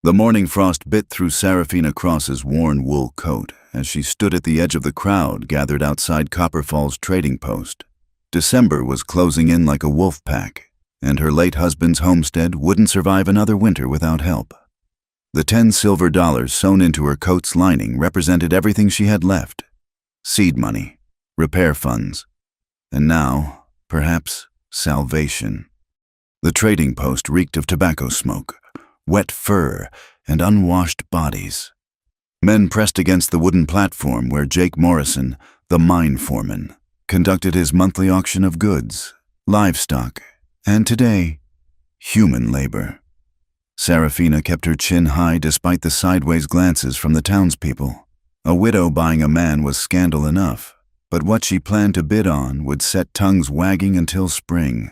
The morning frost bit through Serafina Cross's worn wool coat as she stood at the edge of the crowd gathered outside Copper Falls trading post. December was closing in like a wolf pack, and her late husband's homestead wouldn't survive another winter without help. The 10 silver dollars sewn into her coat's lining represented everything she had left: seed money, repair funds, and now, perhaps, salvation. The trading post reeked of tobacco smoke, wet fur, and unwashed bodies. Men pressed against the wooden platform where Jake Morrison, the mine foreman, conducted his monthly auction of goods, livestock, and today, human labor. Serafina kept her chin high despite the sideways glances from the townspeople. A widow buying a man was scandal enough, but what she planned to bid on would set tongues wagging until spring.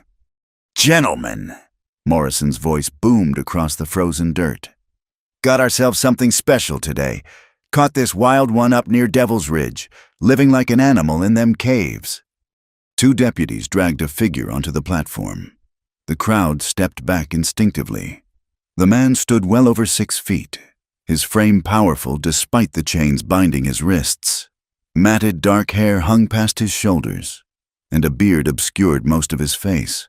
"Gentlemen," Morrison's voice boomed across the frozen dirt. "Got ourselves something special today. Caught this wild one up near Devil's Ridge, living like an animal in them caves." 2 deputies dragged a figure onto the platform. The crowd stepped back instinctively. The man stood well over 6 feet, his frame powerful despite the chains binding his wrists. Matted dark hair hung past his shoulders, and a beard obscured most of his face.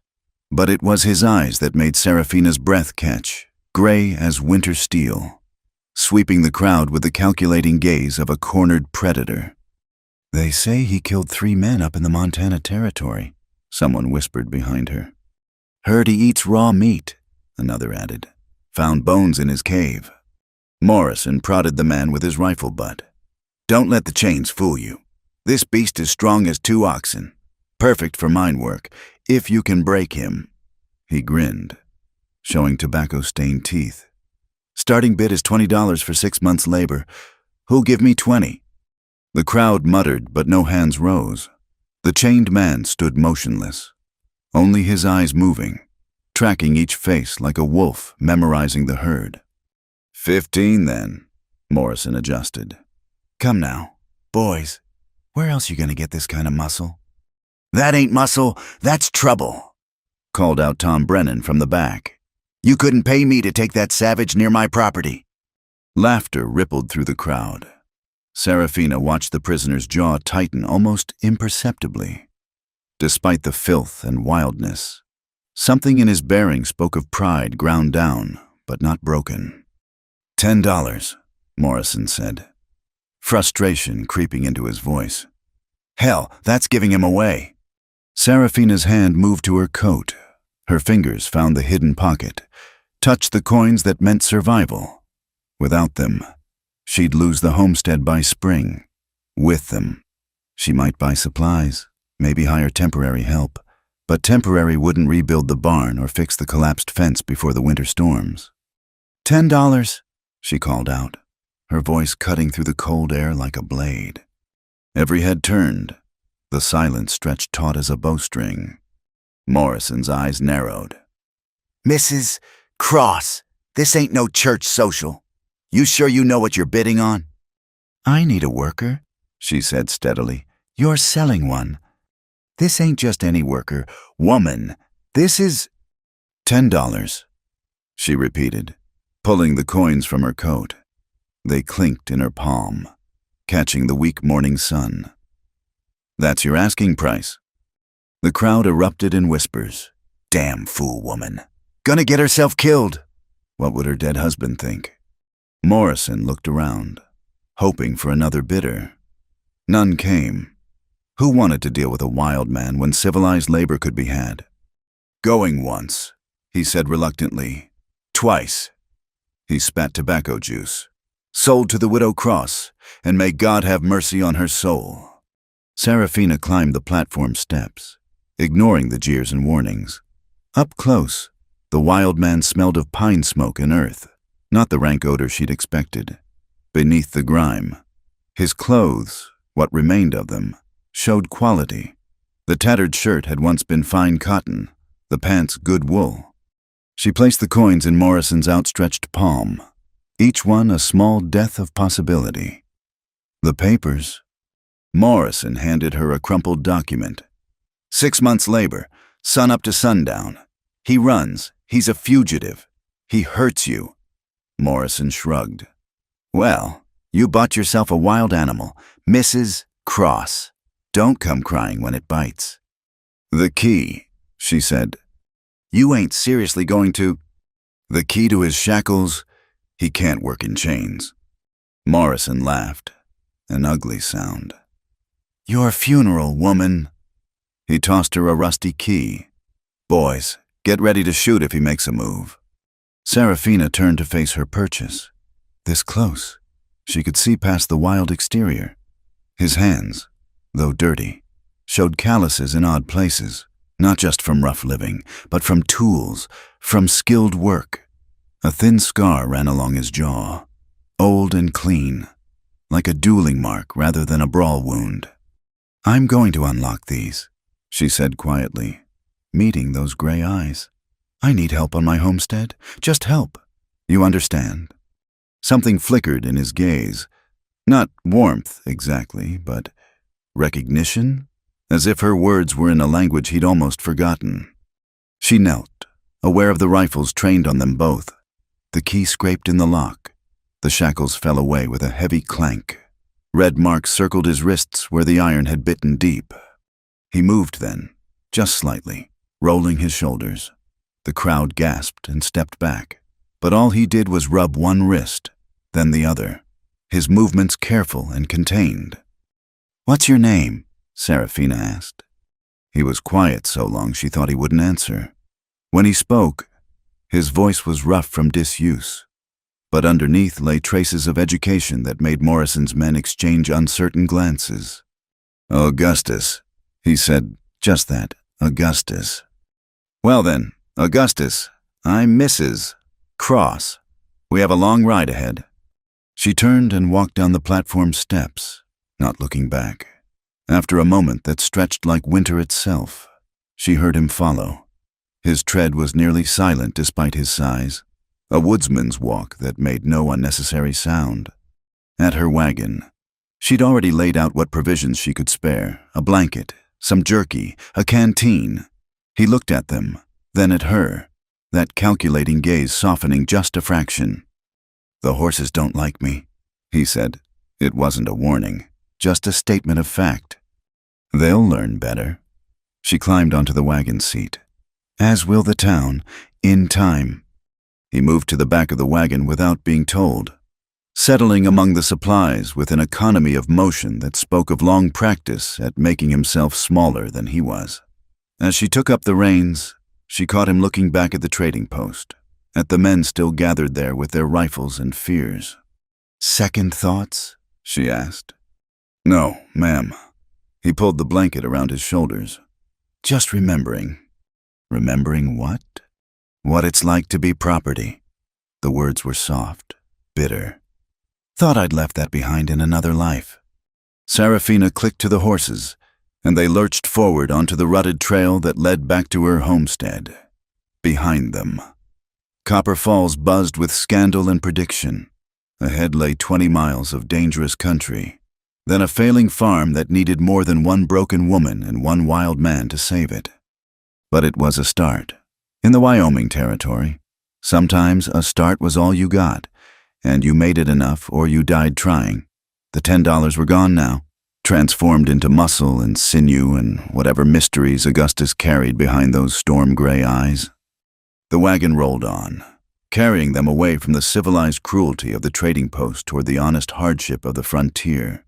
But it was his eyes that made Serafina's breath catch, gray as winter steel, sweeping the crowd with the calculating gaze of a cornered predator. "They say he killed 3 men up in the Montana Territory," someone whispered behind her. "Heard he eats raw meat," another added. "Found bones in his cave." Morrison prodded the man with his rifle butt. "Don't let the chains fool you. This beast is strong as 2 oxen. Perfect for mine work, if you can break him." He grinned, showing tobacco-stained teeth. "Starting bid is $20 for 6 months' labor. Who'll give me 20? The crowd muttered, but no hands rose. The chained man stood motionless, only his eyes moving, tracking each face like a wolf memorizing the herd. 15 then, Morrison adjusted. "Come now, boys, where else you gonna get this kind of muscle?" "That ain't muscle, that's trouble," called out Tom Brennan from the back. "You couldn't pay me to take that savage near my property." Laughter rippled through the crowd. Serafina watched the prisoner's jaw tighten almost imperceptibly. Despite the filth and wildness, something in his bearing spoke of pride ground down, but not broken. $10, Morrison said, frustration creeping into his voice. "Hell, that's giving him away." Serafina's hand moved to her coat. Her fingers found the hidden pocket, touched the coins that meant survival. Without them, she'd lose the homestead by spring. With them, she might buy supplies, maybe hire temporary help, but temporary wouldn't rebuild the barn or fix the collapsed fence before the winter storms. $10, she called out, her voice cutting through the cold air like a blade. Every head turned, the silence stretched taut as a bowstring. Morrison's eyes narrowed. "Mrs. Cross, this ain't no church social. You sure you know what you're bidding on?" "I need a worker," she said steadily. "You're selling one. This ain't just any worker. Woman, this is $10, she repeated, pulling the coins from her coat. They clinked in her palm, catching the weak morning sun. "That's your asking price." The crowd erupted in whispers. "Damn fool woman. Gonna get herself killed." What would her dead husband think? Morrison looked around, hoping for another bidder. None came. Who wanted to deal with a wild man when civilized labor could be had? "Going once," he said reluctantly. "Twice." He spat tobacco juice. "Sold to the Widow Cross, and may God have mercy on her soul." Serafina climbed the platform steps, ignoring the jeers and warnings. Up close, the wild man smelled of pine smoke and earth, not the rank odor she'd expected. Beneath the grime, his clothes, what remained of them, showed quality. The tattered shirt had once been fine cotton, the pants good wool. She placed the coins in Morrison's outstretched palm, each one a small death of possibility. "The papers." Morrison handed her a crumpled document. 6 months' labor, sun up to sundown. He runs, he's a fugitive. He hurts you. Morrison shrugged. Well, you bought yourself a wild animal, Mrs. Cross. Don't come crying when it bites. The key, she said. You ain't seriously going to… The key to his shackles? He can't work in chains. Morrison laughed, an ugly sound. Your funeral, woman. He tossed her a rusty key. Boys, get ready to shoot if he makes a move. Serafina turned to face her purchase. This close, she could see past the wild exterior. His hands, though dirty, showed calluses in odd places, not just from rough living, but from tools, from skilled work. A thin scar ran along his jaw, old and clean, like a dueling mark rather than a brawl wound. I'm going to unlock these, she said quietly, meeting those gray eyes. I need help on my homestead, just help. You understand? Something flickered in his gaze, not warmth exactly, but recognition, as if her words were in a language he'd almost forgotten. She knelt, aware of the rifles trained on them both. The key scraped in the lock. The shackles fell away with a heavy clank. Red marks circled his wrists where the iron had bitten deep. He moved then, just slightly, rolling his shoulders. The crowd gasped and stepped back, but all he did was rub one wrist, then the other, his movements careful and contained. What's your name? Serafina asked. He was quiet so long she thought he wouldn't answer. When he spoke, his voice was rough from disuse, but underneath lay traces of education that made Morrison's men exchange uncertain glances. Augustus, he said, just that, Augustus. Well then, Augustus, I'm Mrs. Cross. We have a long ride ahead. She turned and walked down the platform steps, not looking back. After a moment that stretched like winter itself, she heard him follow. His tread was nearly silent despite his size, a woodsman's walk that made no unnecessary sound. At her wagon, she'd already laid out what provisions she could spare, a blanket, some jerky, a canteen. He looked at them, then at her, that calculating gaze softening just a fraction. The horses don't like me, he said. It wasn't a warning, just a statement of fact. They'll learn better. She climbed onto the wagon seat. As will the town, in time. He moved to the back of the wagon without being told, settling among the supplies with an economy of motion that spoke of long practice at making himself smaller than he was. As she took up the reins, she caught him looking back at the trading post, at the men still gathered there with their rifles and fears. Second thoughts? She asked. No, ma'am. He pulled the blanket around his shoulders. Just remembering. Remembering what? What it's like to be property. The words were soft, bitter. Thought I'd left that behind in another life. Serafina clicked to the horses, and they lurched forward onto the rutted trail that led back to her homestead. Behind them, Copper Falls buzzed with scandal and prediction. Ahead lay 20 miles of dangerous country, then a failing farm that needed more than one broken woman and one wild man to save it. But it was a start. In the Wyoming territory, sometimes a start was all you got, and you made it enough or you died trying. The $10 were gone now, transformed into muscle and sinew and whatever mysteries Augustus carried behind those storm-gray eyes. The wagon rolled on, carrying them away from the civilized cruelty of the trading post toward the honest hardship of the frontier.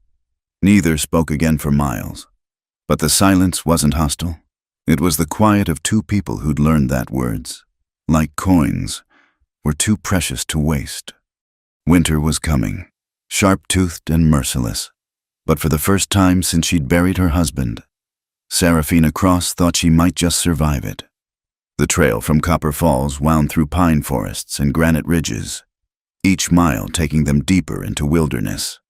Neither spoke again for miles, but the silence wasn't hostile. It was the quiet of two people who'd learned that words, like coins, were too precious to waste. Winter was coming, sharp-toothed and merciless, but for the first time since she'd buried her husband, Serafina Cross thought she might just survive it. The trail from Copper Falls wound through pine forests and granite ridges, each mile taking them deeper into wilderness.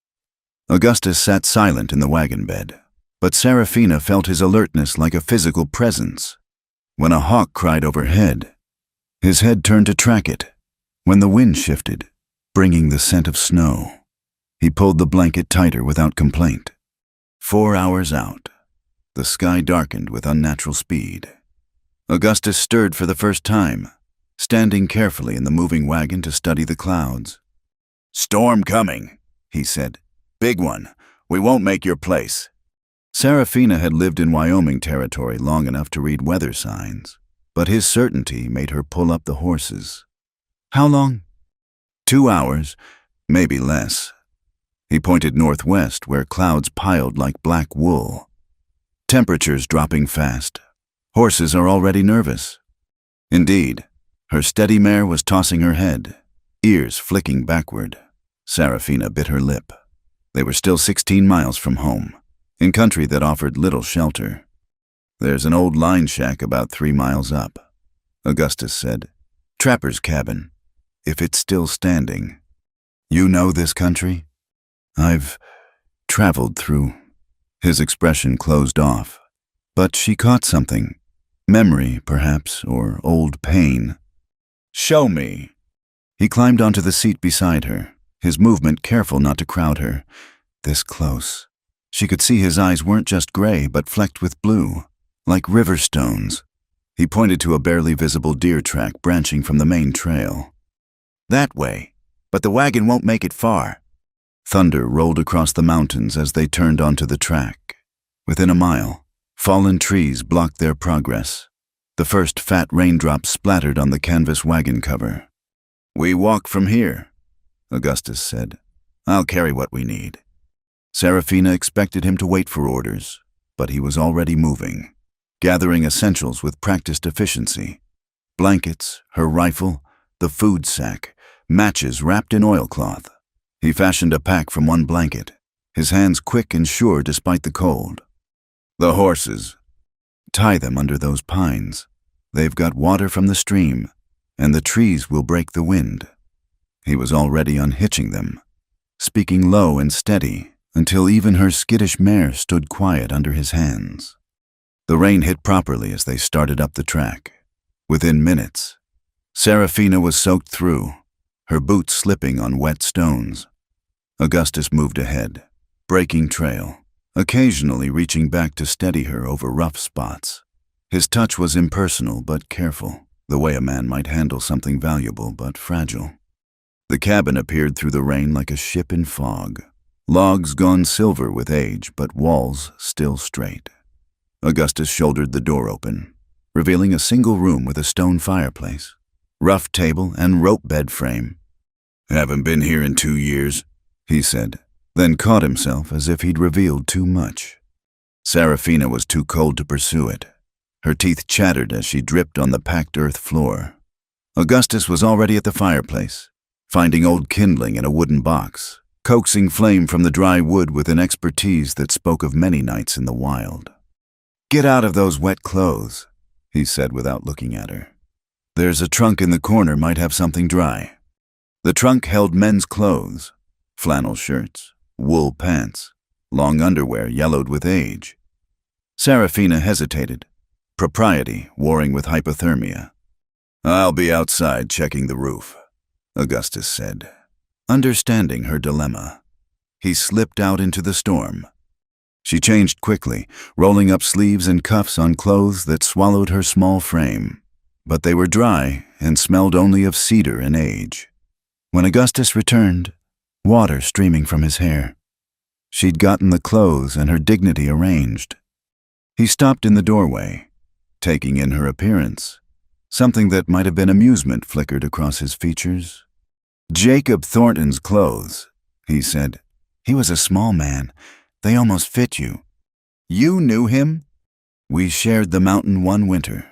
Augustus sat silent in the wagon bed, but Serafina felt his alertness like a physical presence. When a hawk cried overhead, his head turned to track it. When the wind shifted, bringing the scent of snow, he pulled the blanket tighter without complaint. 4 hours out, the sky darkened with unnatural speed. Augustus stirred for the first time, standing carefully in the moving wagon to study the clouds. "Storm coming," he said. "Big one. We won't make your place." Serafina had lived in Wyoming territory long enough to read weather signs, but his certainty made her pull up the horses. "How long?" 2 hours, maybe less. He pointed northwest, where clouds piled like black wool. Temperatures dropping fast. Horses are already nervous. Indeed, her steady mare was tossing her head, ears flicking backward. Serafina bit her lip. They were still 16 miles from home, in country that offered little shelter. "There's an old line shack about 3 miles up," Augustus said. "Trapper's cabin, if it's still standing." "You know this country?" "I've traveled through." His expression closed off, but she caught something. Memory, perhaps, or old pain. "Show me." He climbed onto the seat beside her, his movement careful not to crowd her. This close. She could see his eyes weren't just gray, but flecked with blue, like river stones. He pointed to a barely visible deer track branching from the main trail. "That way, but the wagon won't make it far." Thunder rolled across the mountains as they turned onto the track. Within a mile, fallen trees blocked their progress. The first fat raindrops splattered on the canvas wagon cover. "We walk from here," Augustus said. "I'll carry what we need." Serafina expected him to wait for orders, but he was already moving, gathering essentials with practiced efficiency. Blankets, her rifle, the food sack, matches wrapped in oilcloth. He fashioned a pack from one blanket, his hands quick and sure despite the cold. "The horses. Tie them under those pines. They've got water from the stream, and the trees will break the wind." He was already unhitching them, speaking low and steady until even her skittish mare stood quiet under his hands. The rain hit properly as they started up the track. Within minutes, Serafina was soaked through, her boots slipping on wet stones. Augustus moved ahead, breaking trail, occasionally reaching back to steady her over rough spots. His touch was impersonal but careful, the way a man might handle something valuable but fragile. The cabin appeared through the rain like a ship in fog, logs gone silver with age, but walls still straight. Augustus shouldered the door open, revealing a single room with a stone fireplace, rough table, and rope bed frame. "Haven't been here in 2 years," he said, then caught himself as if he'd revealed too much. Serafina was too cold to pursue it. Her teeth chattered as she dripped on the packed earth floor. Augustus was already at the fireplace, finding old kindling in a wooden box, coaxing flame from the dry wood with an expertise that spoke of many nights in the wild. "Get out of those wet clothes," he said without looking at her. "There's a trunk in the corner, might have something dry." The trunk held men's clothes, flannel shirts, wool pants, long underwear yellowed with age. Serafina hesitated, propriety warring with hypothermia. "I'll be outside checking the roof," Augustus said. Understanding her dilemma, he slipped out into the storm. She changed quickly, rolling up sleeves and cuffs on clothes that swallowed her small frame. But they were dry and smelled only of cedar and age. When Augustus returned, water streaming from his hair, she'd gotten the clothes and her dignity arranged. He stopped in the doorway, taking in her appearance. Something that might have been amusement flickered across his features. "Jacob Thornton's clothes," he said. "He was a small man. They almost fit you." "You knew him?" "We shared the mountain one winter."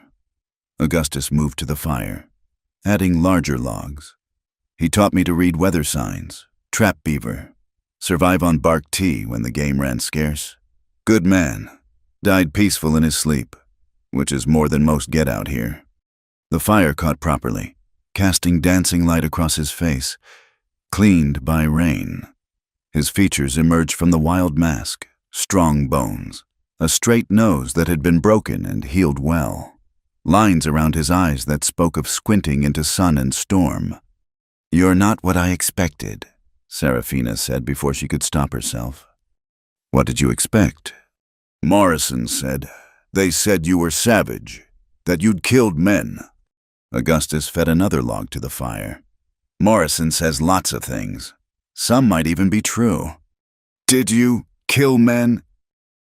Augustus moved to the fire, adding larger logs. "He taught me to read weather signs, trap beaver, survive on bark tea when the game ran scarce. Good man. Died peaceful in his sleep, which is more than most get out here." The fire caught properly, casting dancing light across his face, cleaned by rain. His features emerged from the wild mask, strong bones, a straight nose that had been broken and healed well, lines around his eyes that spoke of squinting into sun and storm. "You're not what I expected," Serafina said before she could stop herself. "What did you expect?" "Morrison said. They said you were savage, that you'd killed men." Augustus fed another log to the fire. Morrison says lots of things. Some might even be true. Did you kill men?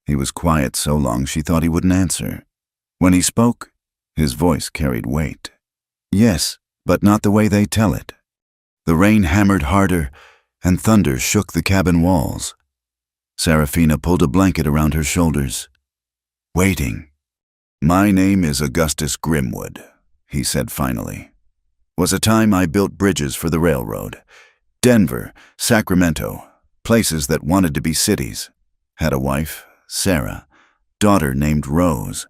He was quiet so long she thought he wouldn't answer. When he spoke, his voice carried weight. Yes, but not the way they tell it. The rain hammered harder, and thunder shook the cabin walls. Serafina pulled a blanket around her shoulders. Waiting. My name is Augustus Grimwood, he said finally. Was a time I built bridges for the railroad. Denver, Sacramento, places that wanted to be cities. Had a wife, Sarah, daughter named Rose,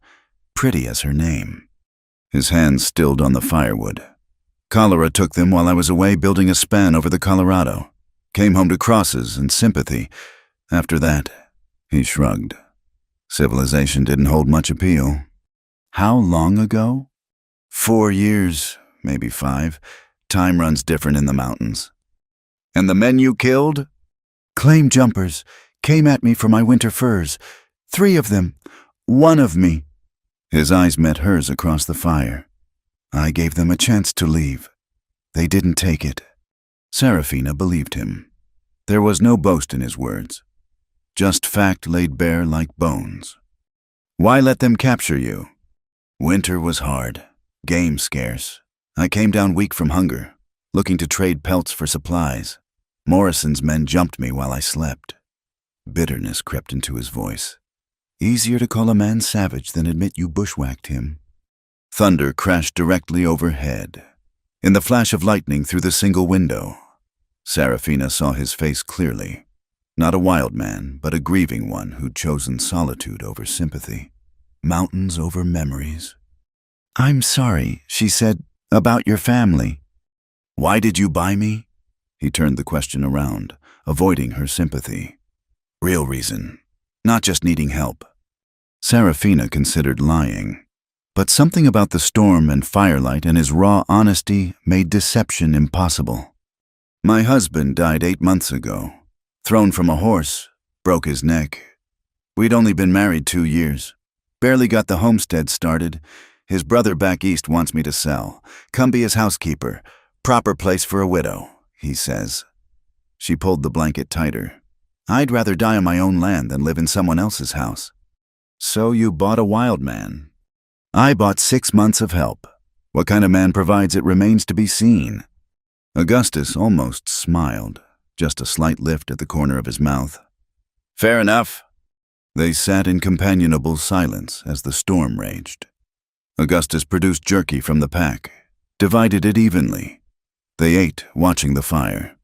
pretty as her name. His hands stilled on the firewood. Cholera took them while I was away building a span over the Colorado. Came home to crosses and sympathy. After that, he shrugged. Civilization didn't hold much appeal. How long ago? 4 years, maybe 5. Time runs different in the mountains. And the men you killed? Claim jumpers. Came at me for my winter furs. 3 of them. 1 of me. His eyes met hers across the fire. I gave them a chance to leave. They didn't take it. Serafina believed him. There was no boast in his words. Just fact laid bare like bones. Why let them capture you? Winter was hard. Game scarce. I came down weak from hunger, looking to trade pelts for supplies. Morrison's men jumped me while I slept. Bitterness crept into his voice. Easier to call a man savage than admit you bushwhacked him. Thunder crashed directly overhead. In the flash of lightning through the single window, Serafina saw his face clearly. Not a wild man, but a grieving one who'd chosen solitude over sympathy. Mountains over memories. I'm sorry, she said, about your family. Why did you buy me? He turned the question around, avoiding her sympathy. Real reason, not just needing help. Serafina considered lying. But something about the storm and firelight and his raw honesty made deception impossible. My husband died 8 months ago. Thrown from a horse, broke his neck. We'd only been married 2 years. Barely got the homestead started. His brother back east wants me to sell. Come be his housekeeper. Proper place for a widow, he says. She pulled the blanket tighter. I'd rather die on my own land than live in someone else's house. So you bought a wild man. I bought 6 months of help. What kind of man provides it remains to be seen. Augustus almost smiled, just a slight lift at the corner of his mouth. Fair enough. They sat in companionable silence as the storm raged. Augustus produced jerky from the pack, divided it evenly. They ate, watching the fire.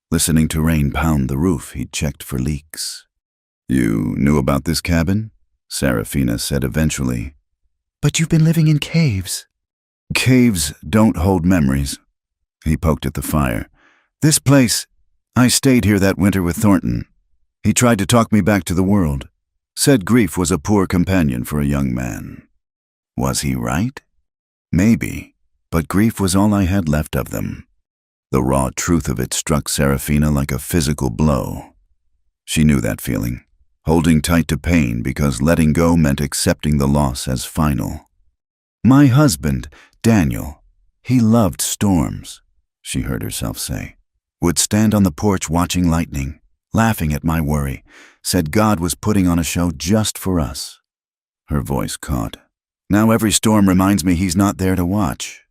Listening to rain pound the roof, he'd checked for leaks. You knew about this cabin? Serafina said eventually. But you've been living in caves. Caves don't hold memories. He poked at the fire. This place, I stayed here that winter with Thornton. He tried to talk me back to the world. Said grief was a poor companion for a young man. Was he right? Maybe, but grief was all I had left of them. The raw truth of it struck Serafina like a physical blow. She knew that feeling, holding tight to pain because letting go meant accepting the loss as final. My husband, Daniel, he loved storms, she heard herself say. Would stand on the porch watching lightning, laughing at my worry, said God was putting on a show just for us. Her voice caught. Now every storm reminds me he's not there to watch.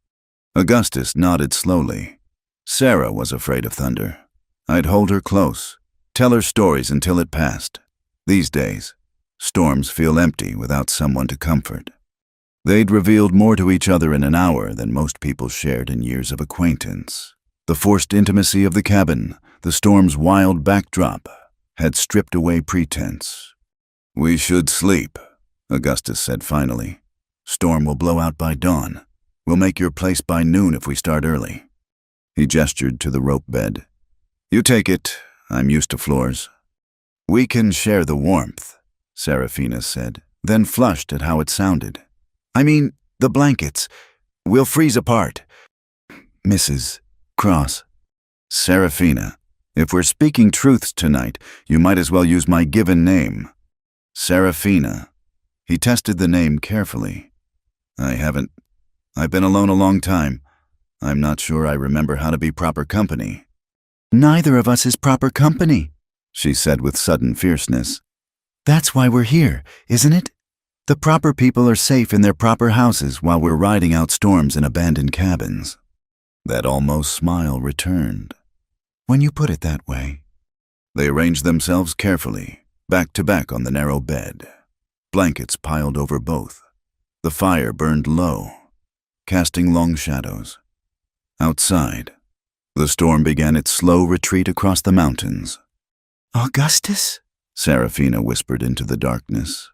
Augustus nodded slowly. Sarah was afraid of thunder. I'd hold her close, tell her stories until it passed. These days, storms feel empty without someone to comfort. They'd revealed more to each other in an hour than most people shared in years of acquaintance. The forced intimacy of the cabin, the storm's wild backdrop, had stripped away pretense. We should sleep, Augustus said finally. Storm will blow out by dawn. We'll make your place by noon if we start early. He gestured to the rope bed. You take it. I'm used to floors. We can share the warmth, Serafina said, then flushed at how it sounded. I mean, the blankets. We'll freeze apart. Mrs. Cross. Serafina, if we're speaking truths tonight, you might as well use my given name. Serafina. He tested the name carefully. I haven't. I've been alone a long time. I'm not sure I remember how to be proper company." "Neither of us is proper company," she said with sudden fierceness. "That's why we're here, isn't it? The proper people are safe in their proper houses while we're riding out storms in abandoned cabins." That almost smile returned. "When you put it that way." They arranged themselves carefully, back to back on the narrow bed. Blankets piled over both. The fire burned low, casting long shadows. Outside, the storm began its slow retreat across the mountains. "Augustus?" Seraphina whispered into the darkness.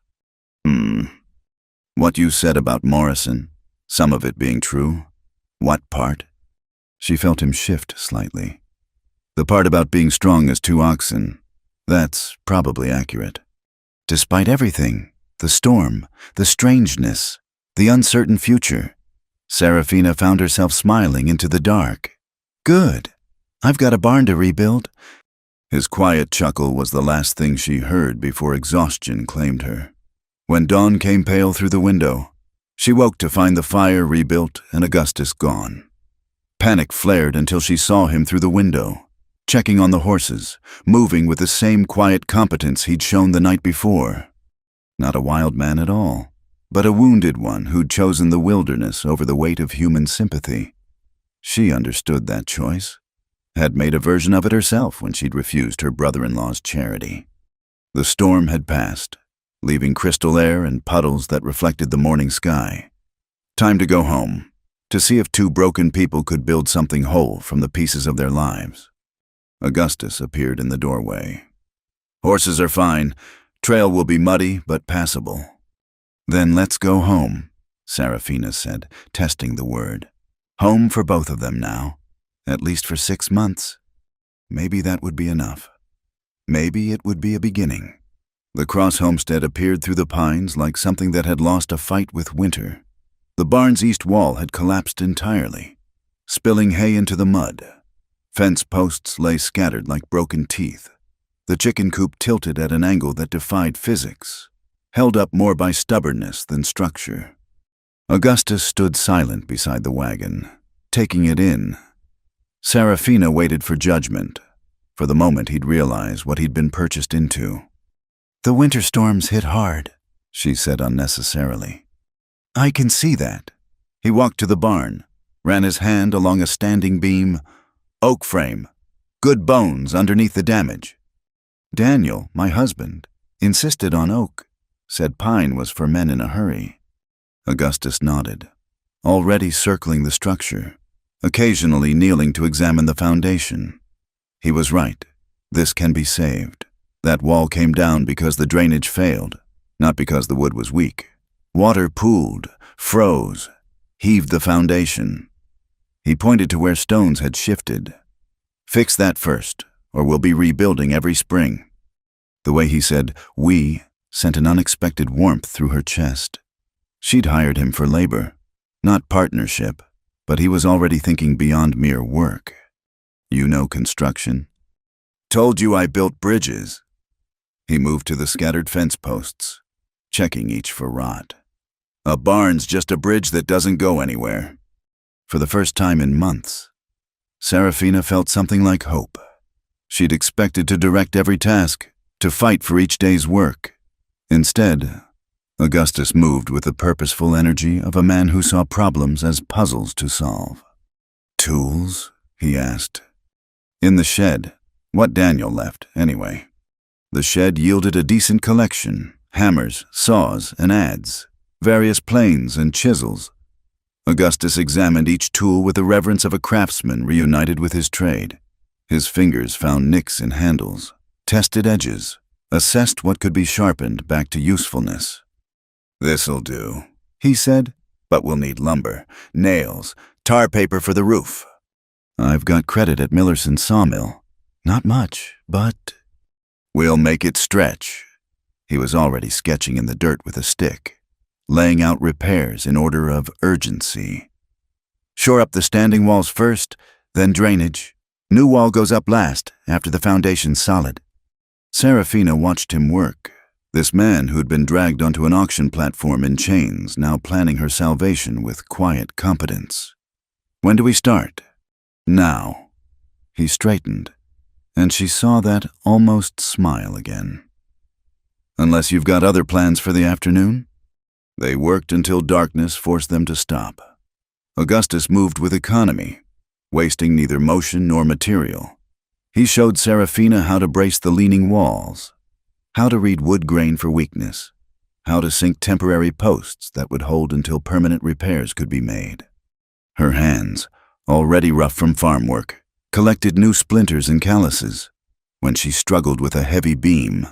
What you said about Morrison, some of it being true. What part?" She felt him shift slightly. "The part about being strong as two oxen, that's probably accurate." "Despite everything, the storm, the strangeness, the uncertain future," Seraphina found herself smiling into the dark. "Good. I've got a barn to rebuild." His quiet chuckle was the last thing she heard before exhaustion claimed her. When dawn came pale through the window, she woke to find the fire rebuilt and Augustus gone. Panic flared until she saw him through the window, checking on the horses, moving with the same quiet competence he'd shown the night before. Not a wild man at all, but a wounded one who'd chosen the wilderness over the weight of human sympathy. She understood that choice, had made a version of it herself when she'd refused her brother-in-law's charity. The storm had passed, leaving crystal air and puddles that reflected the morning sky. Time to go home, to see if two broken people could build something whole from the pieces of their lives. Augustus appeared in the doorway. "Horses are fine. Trail will be muddy, but passable." "Then let's go home," Seraphina said, testing the word. "Home for both of them now, at least for 6 months. Maybe that would be enough. Maybe it would be a beginning." The Cross homestead appeared through the pines like something that had lost a fight with winter. The barn's east wall had collapsed entirely, spilling hay into the mud. Fence posts lay scattered like broken teeth. The chicken coop tilted at an angle that defied physics, held up more by stubbornness than structure. Augustus stood silent beside the wagon, taking it in. Seraphina waited for judgment. For the moment he'd realize what he'd been purchased into. "The winter storms hit hard," she said unnecessarily. "I can see that." He walked to the barn, ran his hand along a standing beam. "Oak frame. Good bones underneath the damage." "Daniel, my husband, insisted on oak, said pine was for men in a hurry." Augustus nodded, already circling the structure, occasionally kneeling to examine the foundation. He was right. This can be saved. That wall came down because the drainage failed, not because the wood was weak. Water pooled, froze, heaved the foundation. He pointed to where stones had shifted. "Fix that first, or we'll be rebuilding every spring." The way he said "we" sent an unexpected warmth through her chest. She'd hired him for labor, not partnership, but he was already thinking beyond mere work. "You know construction." "Told you I built bridges." He moved to the scattered fence posts, checking each for rot. "A barn's just a bridge that doesn't go anywhere." For the first time in months, Seraphina felt something like hope. She'd expected to direct every task, to fight for each day's work. Instead, Augustus moved with the purposeful energy of a man who saw problems as puzzles to solve. "Tools?" he asked. "In the shed. What Daniel left, anyway." The shed yielded a decent collection: hammers, saws, and adze, various planes and chisels. Augustus examined each tool with the reverence of a craftsman reunited with his trade. His fingers found nicks in handles, tested edges, assessed what could be sharpened back to usefulness. "This'll do," he said, "but we'll need lumber, nails, tar paper for the roof." "I've got credit at Millerson's sawmill. Not much, but—" "We'll make it stretch." He was already sketching in the dirt with a stick, laying out repairs in order of urgency. "Shore up the standing walls first, then drainage. New wall goes up last, after the foundation's solid." Seraphina watched him work, This man who'd been dragged onto an auction platform in chains, now planning her salvation with quiet competence. "When do we start?" "Now." He straightened, and she saw that almost smile again. "Unless you've got other plans for the afternoon?" They worked until darkness forced them to stop. Augustus moved with economy, wasting neither motion nor material. He showed Serafina how to brace the leaning walls, how to read wood grain for weakness, how to sink temporary posts that would hold until permanent repairs could be made. Her hands, already rough from farm work, collected new splinters and calluses. When she struggled with a heavy beam,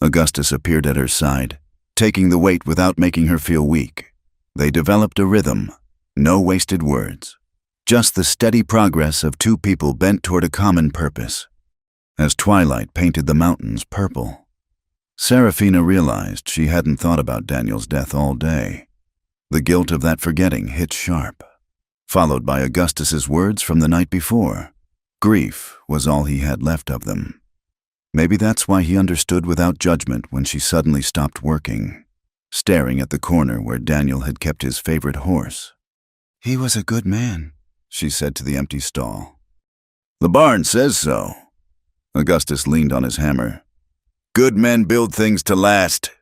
Augustus appeared at her side, taking the weight without making her feel weak. They developed a rhythm, no wasted words, just the steady progress of two people bent toward a common purpose. As twilight painted the mountains purple, Serafina realized she hadn't thought about Daniel's death all day. The guilt of that forgetting hit sharp, followed by Augustus's words from the night before. Grief was all he had left of them. Maybe that's why he understood without judgment when she suddenly stopped working, staring at the corner where Daniel had kept his favorite horse. "He was a good man," she said to the empty stall. "The barn says so." Augustus leaned on his hammer. "Good men build things to last."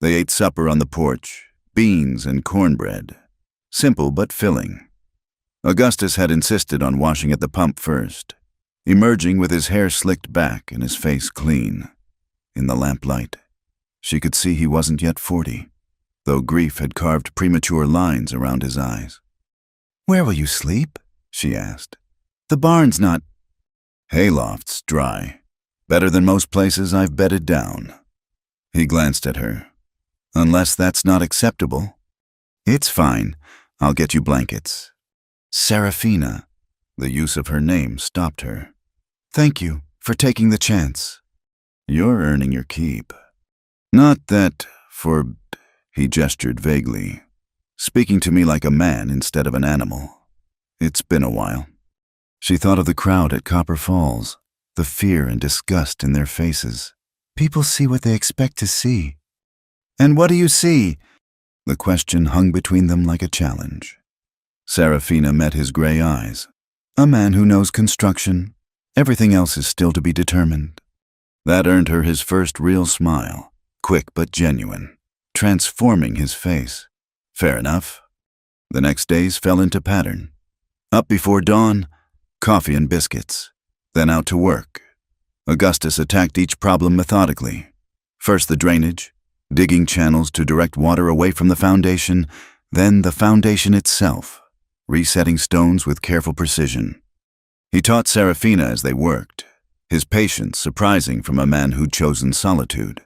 They ate supper on the porch, beans and cornbread, simple but filling. Augustus had insisted on washing at the pump first, emerging with his hair slicked back and his face clean. In the lamplight, she could see he wasn't yet 40, though grief had carved premature lines around his eyes. "Where will you sleep?" she asked. "The barn's not—" "Hayloft's dry. Better than most places I've bedded down." He glanced at her. "Unless that's not acceptable." "It's fine. I'll get you blankets." Serafina, the use of her name stopped her. "Thank you for taking the chance." "You're earning your keep." "Not that for—" he gestured vaguely, speaking to me like a man instead of an animal. "It's been a while." She thought of the crowd at Copper Falls, the fear and disgust in their faces. People see what they expect to see. "And what do you see?" The question hung between them like a challenge. Serafina met his gray eyes. "A man who knows construction. Everything else is still to be determined." That earned her his first real smile, quick but genuine, transforming his face. Fair enough. The next days fell into pattern. Up before dawn, coffee and biscuits, then out to work. Augustus attacked each problem methodically. First the drainage, digging channels to direct water away from the foundation, then the foundation itself, resetting stones with careful precision. He taught Serafina as they worked, his patience surprising from a man who'd chosen solitude.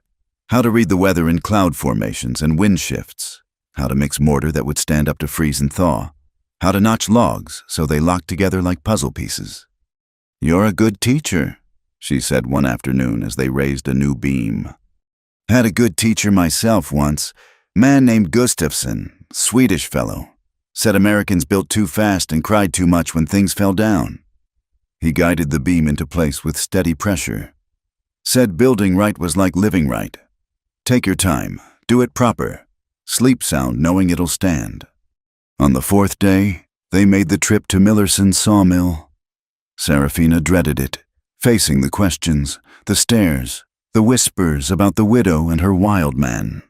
How to read the weather in cloud formations and wind shifts, how to mix mortar that would stand up to freeze and thaw, how to notch logs so they locked together like puzzle pieces. "You're a good teacher," she said one afternoon as they raised a new beam. "Had a good teacher myself once, man named Gustafsson, Swedish fellow. Said Americans built too fast and cried too much when things fell down." He guided the beam into place with steady pressure. Said building right was like living right. Take your time, do it proper, sleep sound knowing it'll stand. On the fourth day, they made the trip to Millerson's sawmill. Serafina dreaded it, facing the questions, the stares, the whispers about the widow and her wild man.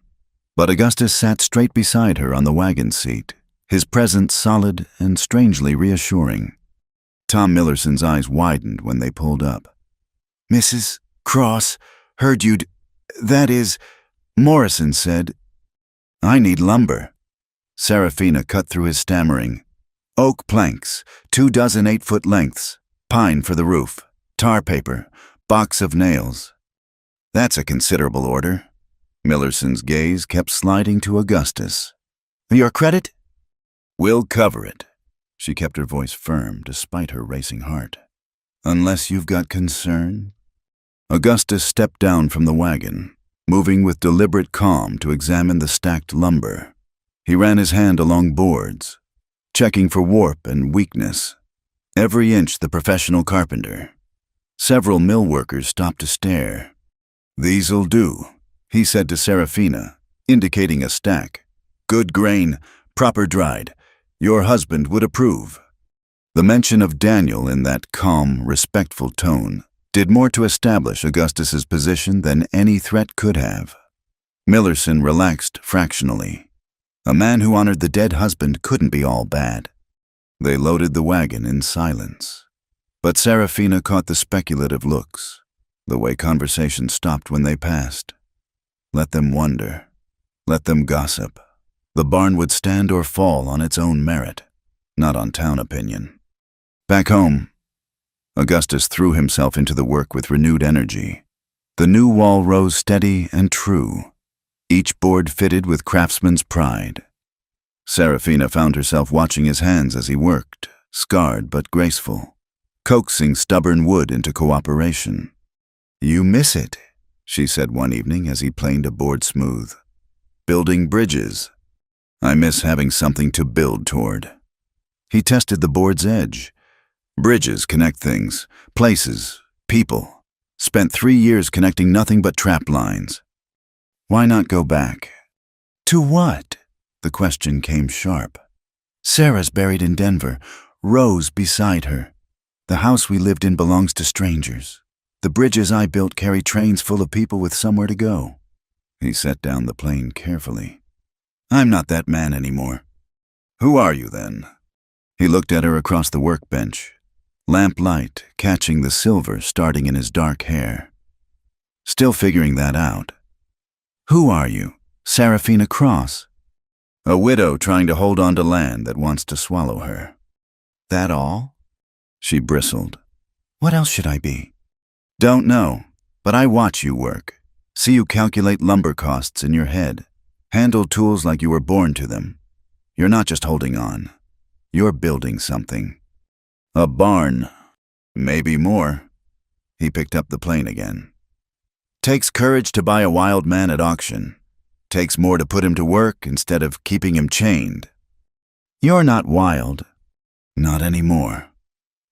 But Augustus sat straight beside her on the wagon seat, his presence solid and strangely reassuring. Tom Millerson's eyes widened when they pulled up. "Mrs. Cross, heard you'd— that is," Morrison said. "I need lumber." Serafina cut through his stammering. "Oak planks, 24 8-foot lengths, pine for the roof, tar paper, box of nails." "That's a considerable order." Millerson's gaze kept sliding to Augustus. "Your credit?" "We'll cover it." She kept her voice firm despite her racing heart. "Unless you've got concern?" Augustus stepped down from the wagon, moving with deliberate calm to examine the stacked lumber. He ran his hand along boards, checking for warp and weakness. Every inch the professional carpenter. Several mill workers stopped to stare. "These'll do," he said to Serafina, indicating a stack. "Good grain, proper dried. Your husband would approve." The mention of Daniel in that calm, respectful tone did more to establish Augustus's position than any threat could have. Millerson relaxed fractionally. A man who honored the dead husband couldn't be all bad. They loaded the wagon in silence. But Serafina caught the speculative looks, the way conversation stopped when they passed. Let them wonder. Let them gossip. The barn would stand or fall on its own merit, not on town opinion. Back home, Augustus threw himself into the work with renewed energy. The new wall rose steady and true, each board fitted with craftsman's pride. Serafina found herself watching his hands as he worked, scarred but graceful, coaxing stubborn wood into cooperation. "You miss it," she said one evening as he planed a board smooth. "Building bridges. I miss having something to build toward." He tested the board's edge. Bridges connect things, places, people. Spent 3 years connecting nothing but trap lines. Why not go back? To what? The question came sharp. Sarah's buried in Denver, Rose beside her. The house we lived in belongs to strangers. The bridges I built carry trains full of people with somewhere to go. He set down the plane carefully. I'm not that man anymore. Who are you then? He looked at her across the workbench, lamplight catching the silver starting in his dark hair. Still figuring that out. Who are you? Serafina Cross? A widow trying to hold on to land that wants to swallow her. That all? She bristled. What else should I be? Don't know, but I watch you work. See you calculate lumber costs in your head. Handle tools like you were born to them. You're not just holding on. You're building something. A barn. Maybe more. He picked up the plane again. Takes courage to buy a wild man at auction. Takes more to put him to work instead of keeping him chained. You're not wild. Not anymore.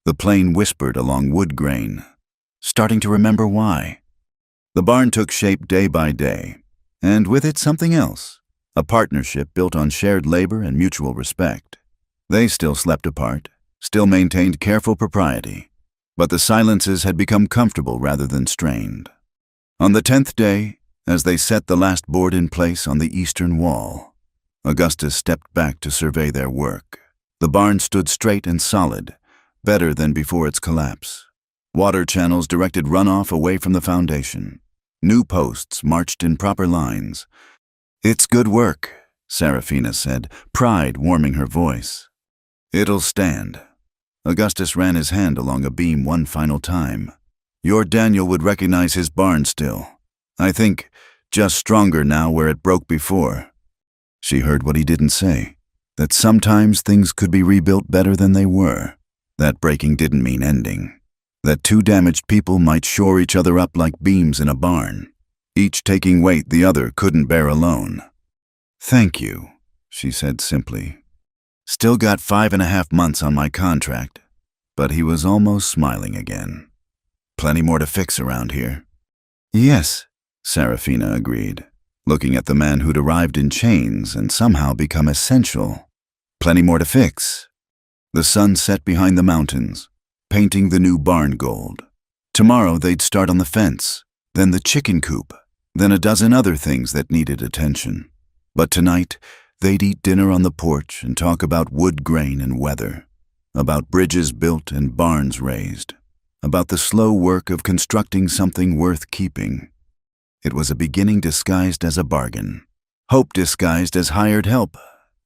The plane whispered along wood grain, starting to remember why. The barn took shape day by day, and with it something else, a partnership built on shared labor and mutual respect. They still slept apart, still maintained careful propriety, but the silences had become comfortable rather than strained. On the 10th day, as they set the last board in place on the eastern wall, Augustus stepped back to survey their work. The barn stood straight and solid, better than before its collapse. Water channels directed runoff away from the foundation. New posts marched in proper lines. It's good work, Serafina said, pride warming her voice. It'll stand. Augustus ran his hand along a beam one final time. Your Daniel would recognize his barn still. I think just stronger now where it broke before. She heard what he didn't say, that sometimes things could be rebuilt better than they were. That breaking didn't mean ending. That two damaged people might shore each other up like beams in a barn, each taking weight the other couldn't bear alone. Thank you, she said simply. Still got 5.5 months on my contract, but he was almost smiling again. Plenty more to fix around here. Yes, Serafina agreed, looking at the man who'd arrived in chains and somehow become essential. Plenty more to fix. The sun set behind the mountains, painting the new barn gold. Tomorrow they'd start on the fence, then the chicken coop, then a dozen other things that needed attention. But tonight, they'd eat dinner on the porch and talk about wood grain and weather, about bridges built and barns raised, about the slow work of constructing something worth keeping. It was a beginning disguised as a bargain, hope disguised as hired help,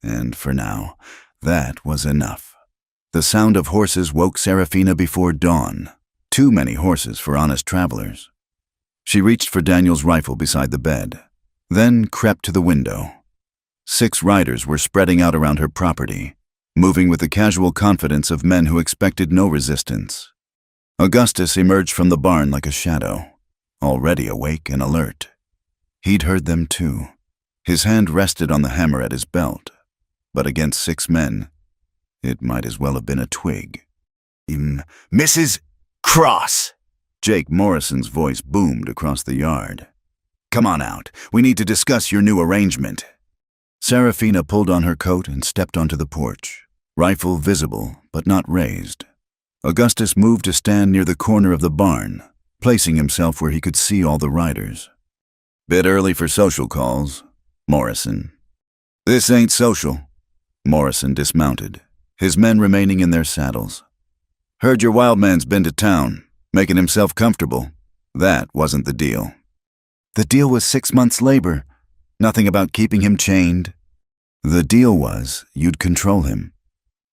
and for now, that was enough. The sound of horses woke Serafina before dawn, too many horses for honest travelers. She reached for Daniel's rifle beside the bed, then crept to the window. 6 riders were spreading out around her property, moving with the casual confidence of men who expected no resistance. Augustus emerged from the barn like a shadow, already awake and alert. He'd heard them too. His hand rested on the hammer at his belt, but against 6 men, it might as well have been a twig. Mrs. Cross! Jake Morrison's voice boomed across the yard. Come on out. We need to discuss your new arrangement. Serafina pulled on her coat and stepped onto the porch, rifle visible but not raised. Augustus moved to stand near the corner of the barn, placing himself where he could see all the riders. Bit early for social calls, Morrison. This ain't social. Morrison dismounted, his men remaining in their saddles. Heard your wild man's been to town, making himself comfortable. That wasn't the deal. The deal was 6 months' labor. Nothing about keeping him chained. The deal was you'd control him.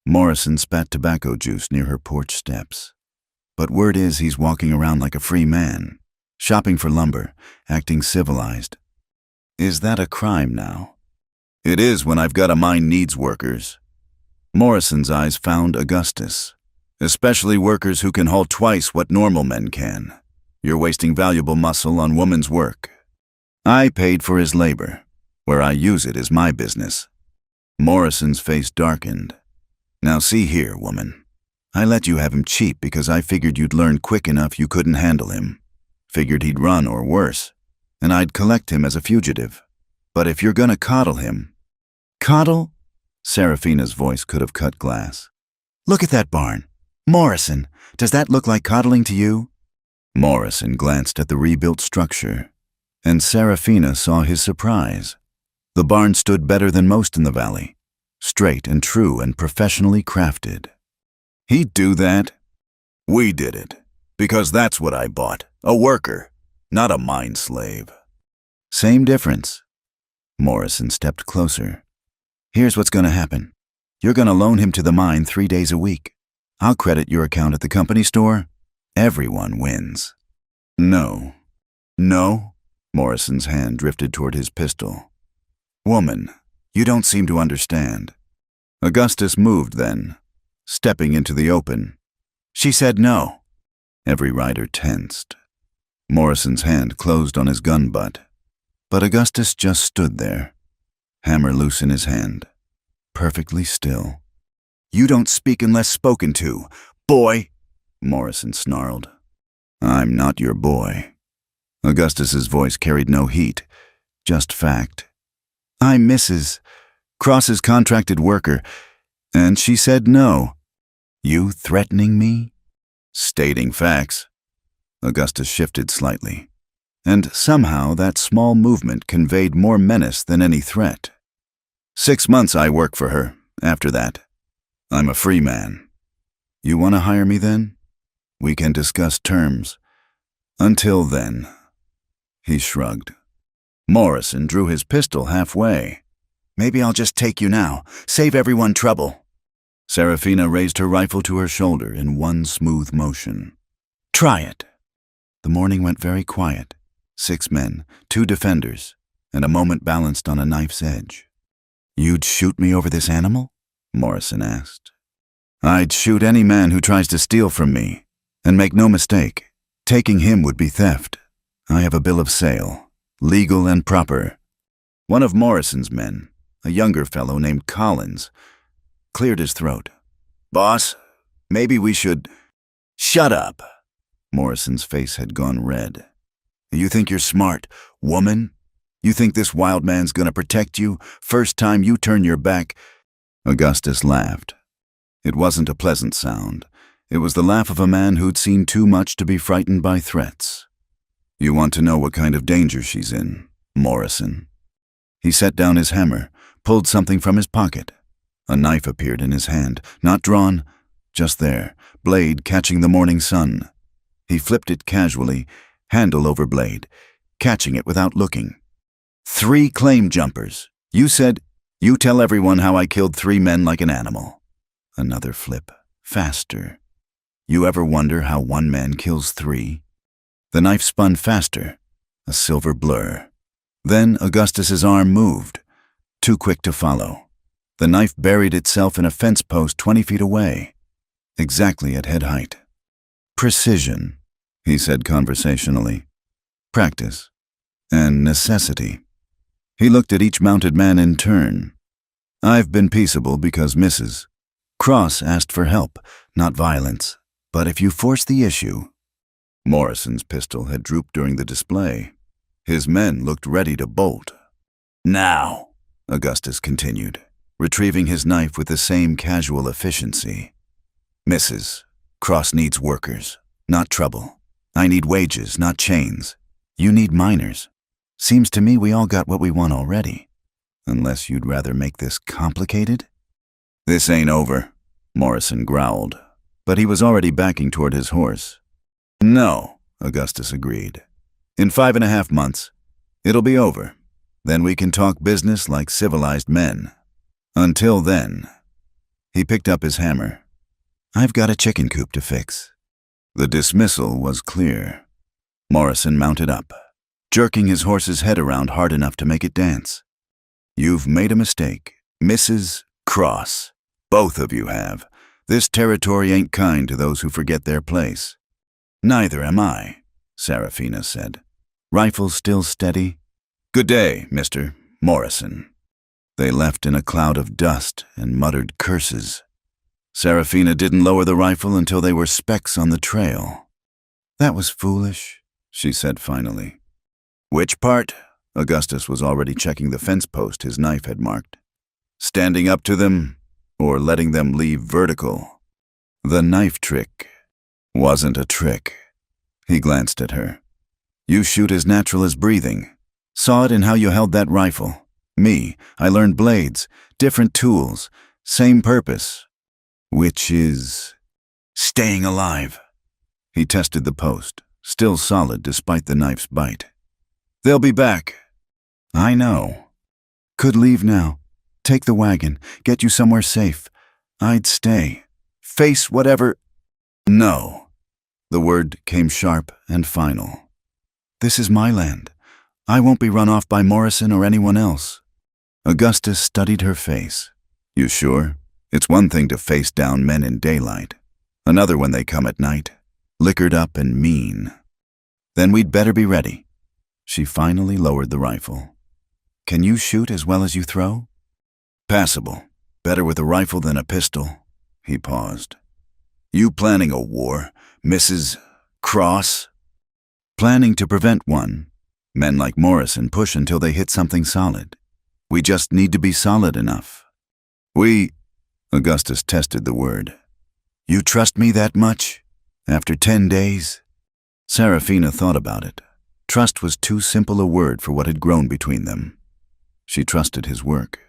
Morrison spat tobacco juice near her porch steps. But word is he's walking around like a free man, shopping for lumber, acting civilized. Is that a crime now? It is when I've got a mine needs workers. Morrison's eyes found Augustus. Especially workers who can haul twice what normal men can. You're wasting valuable muscle on woman's work. I paid for his labor. Where I use it is my business. Morrison's face darkened. Now see here, woman. I let you have him cheap because I figured you'd learn quick enough you couldn't handle him. Figured he'd run or worse, and I'd collect him as a fugitive. But if you're gonna coddle him... Coddle? Serafina's voice could have cut glass. Look at that barn. Morrison, does that look like coddling to you? Morrison glanced at the rebuilt structure, and Serafina saw his surprise. The barn stood better than most in the valley, straight and true and professionally crafted. He'd do that? We did it, because that's what I bought, a worker, not a mine slave. Same difference. Morrison stepped closer. Here's what's gonna happen. You're gonna loan him to the mine 3 days a week. I'll credit your account at the company store. Everyone wins. No. No? Morrison's hand drifted toward his pistol. Woman, you don't seem to understand. Augustus moved then, stepping into the open. She said no. Every rider tensed. Morrison's hand closed on his gun butt, but Augustus just stood there, hammer loose in his hand, perfectly still. You don't speak unless spoken to, boy, Morrison snarled. I'm not your boy. Augustus's voice carried no heat, just fact. I'm Mrs. Cross's contracted worker, and she said no. You threatening me? Stating facts. Augustus shifted slightly, and somehow that small movement conveyed more menace than any threat. 6 months I work for her. After that, I'm a free man. You want to hire me then? We can discuss terms. Until then. He shrugged. Morrison drew his pistol halfway. Maybe I'll just take you now. Save everyone trouble. Serafina raised her rifle to her shoulder in one smooth motion. Try it. The morning went very quiet. 6 men, 2 defenders, and a moment balanced on a knife's edge. You'd shoot me over this animal? Morrison asked. I'd shoot any man who tries to steal from me. And make no mistake, taking him would be theft. I have a bill of sale, legal and proper. One of Morrison's men, a younger fellow named Collins, cleared his throat. Boss, maybe we should... Shut up. Morrison's face had gone red. You think you're smart, woman? You think this wild man's gonna protect you first time you turn your back? Augustus laughed. It wasn't a pleasant sound. It was the laugh of a man who'd seen too much to be frightened by threats. You want to know what kind of danger she's in, Morrison? He set down his hammer, pulled something from his pocket. A knife appeared in his hand, not drawn, just there, blade catching the morning sun. He flipped it casually, handle over blade, catching it without looking. 3 claim jumpers. You said, you tell everyone how I killed 3 men like an animal. Another flip, faster. You ever wonder how 1 man kills 3? The knife spun faster, a silver blur. Then Augustus's arm moved, too quick to follow. The knife buried itself in a fence post 20 feet away, exactly at head height. Precision, he said conversationally. Practice. And necessity. He looked at each mounted man in turn. I've been peaceable because Mrs. Cross asked for help, not violence. But if you force the issue... Morrison's pistol had drooped during the display. His men looked ready to bolt. "Now," Augustus continued, retrieving his knife with the same casual efficiency. "Mrs. Cross needs workers, not trouble. I need wages, not chains. You need miners. Seems to me we all got what we want already. Unless you'd rather make this complicated?" "This ain't over," Morrison growled, but he was already backing toward his horse. "No," Augustus agreed. "In 5.5 months, it'll be over. Then we can talk business like civilized men. Until then," he picked up his hammer. "I've got a chicken coop to fix." The dismissal was clear. Morrison mounted up, jerking his horse's head around hard enough to make it dance. "You've made a mistake, Mrs. Cross. Both of you have. This territory ain't kind to those who forget their place." "Neither am I," Serafina said. Rifle still steady. "Good day, Mr. Morrison." They left in a cloud of dust and muttered curses. Serafina didn't lower the rifle until they were specks on the trail. "That was foolish," she said finally. "Which part?" Augustus was already checking the fence post his knife had marked. "Standing up to them, or letting them leave vertical?" "The knife trick wasn't a trick." He glanced at her. "You shoot as natural as breathing. Saw it in how you held that rifle. Me, I learned blades, different tools, same purpose. Which is staying alive." He tested the post, still solid despite the knife's bite. "They'll be back." "I know." "Could leave now. Take the wagon, get you somewhere safe. I'd stay. Face whatever—" "No." The word came sharp and final. "This is my land. I won't be run off by Morrison or anyone else." Augustus studied her face. "You sure? It's one thing to face down men in daylight. Another when they come at night, liquored up and mean." "Then we'd better be ready." She finally lowered the rifle. "Can you shoot as well as you throw?" "Passable. Better with a rifle than a pistol." He paused. "You planning a war, Mrs. Cross?" "Planning to prevent one. Men like Morrison push until they hit something solid. We just need to be solid enough." Augustus tested the word. "You trust me that much? After 10 days? Serafina thought about it. Trust was too simple a word for what had grown between them. She trusted his work.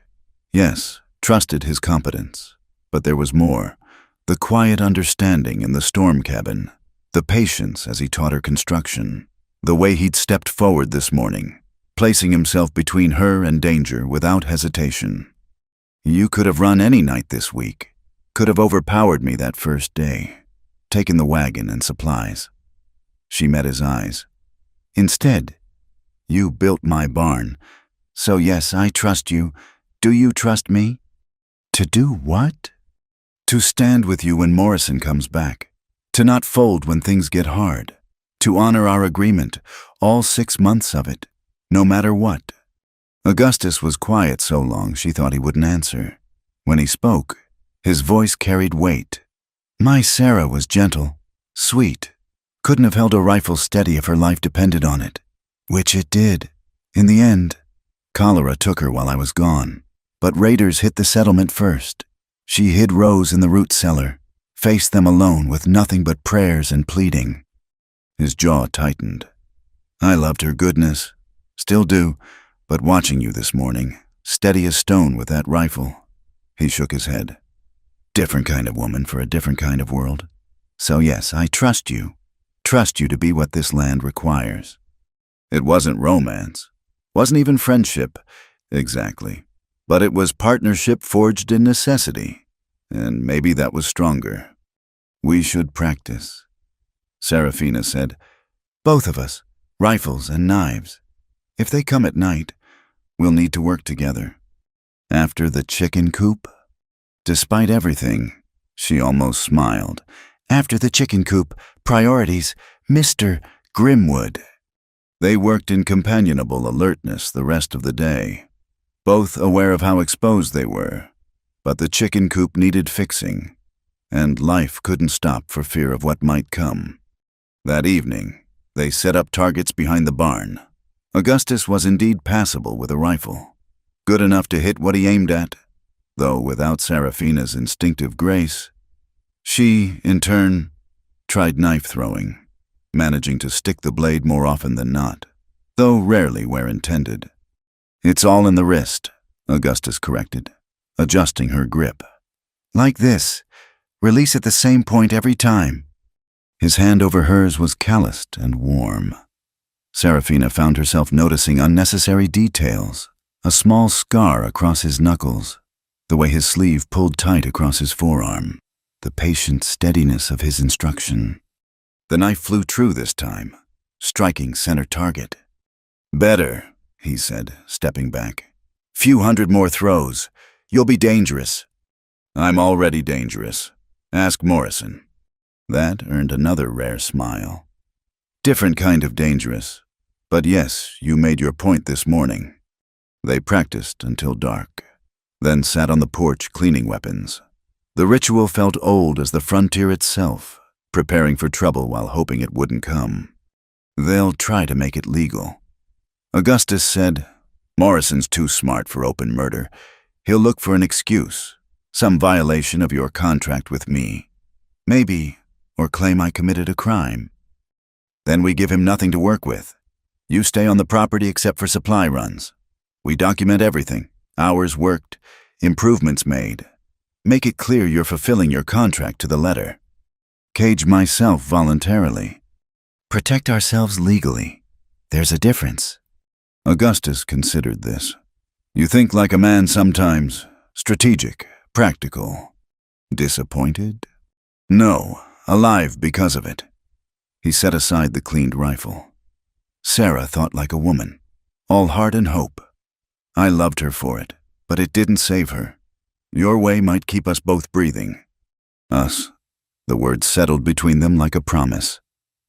Yes, trusted his competence. But there was more. The quiet understanding in the storm cabin. The patience as he taught her construction. The way he'd stepped forward this morning, placing himself between her and danger without hesitation. "You could have run any night this week. Could have overpowered me that first day. Taken the wagon and supplies." She met his eyes. "Instead, you built my barn. So yes, I trust you. Do you trust me?" "To do what?" "To stand with you when Morrison comes back. To not fold when things get hard. To honor our agreement, all 6 months of it, no matter what." Augustus was quiet so long she thought he wouldn't answer. When he spoke, his voice carried weight. "My Sarah was gentle, sweet. Couldn't have held a rifle steady if her life depended on it. Which it did. In the end, cholera took her while I was gone. But raiders hit the settlement first. She hid Rose in the root cellar, faced them alone with nothing but prayers and pleading." His jaw tightened. "I loved her goodness. Still do, but watching you this morning, steady as stone with that rifle." He shook his head. "Different kind of woman for a different kind of world. So yes, I trust you. Trust you to be what this land requires." It wasn't romance. Wasn't even friendship, exactly. But it was partnership forged in necessity. And maybe that was stronger. "We should practice," Serafina said. "Both of us, rifles and knives. If they come at night, we'll need to work together." "After the chicken coop?" Despite everything, she almost smiled. "After the chicken coop, priorities, Mr. Grimwood." They worked in companionable alertness the rest of the day, both aware of how exposed they were. But the chicken coop needed fixing, and life couldn't stop for fear of what might come. That evening, they set up targets behind the barn. Augustus was indeed passable with a rifle, good enough to hit what he aimed at, though without Serafina's instinctive grace. She, in turn, tried knife throwing, managing to stick the blade more often than not, though rarely where intended. "It's all in the wrist," Augustus corrected, adjusting her grip. "Like this. Release at the same point every time." His hand over hers was calloused and warm. Serafina found herself noticing unnecessary details, a small scar across his knuckles, the way his sleeve pulled tight across his forearm, the patient steadiness of his instruction. The knife flew true this time, striking center target. "Better," he said, stepping back. "Few hundred more throws. You'll be dangerous." "I'm already dangerous. Ask Morrison." That earned another rare smile. "Different kind of dangerous. But yes, you made your point this morning." They practiced until dark, then sat on the porch cleaning weapons. The ritual felt old as the frontier itself, preparing for trouble while hoping it wouldn't come. "They'll try to make it legal." Augustus said, "Morrison's too smart for open murder. He'll look for an excuse, some violation of your contract with me. Maybe, or claim I committed a crime. Then we give him nothing to work with. You stay on the property except for supply runs. We document everything, hours worked, improvements made. Make it clear you're fulfilling your contract to the letter. Cage myself voluntarily. Protect ourselves legally. There's a difference." Augustus considered this. "You think like a man sometimes. Strategic, practical. Disappointed?" "No, alive because of it." He set aside the cleaned rifle. "Sarah thought like a woman, all heart and hope. I loved her for it, but it didn't save her. Your way might keep us both breathing." "Us." The words settled between them like a promise.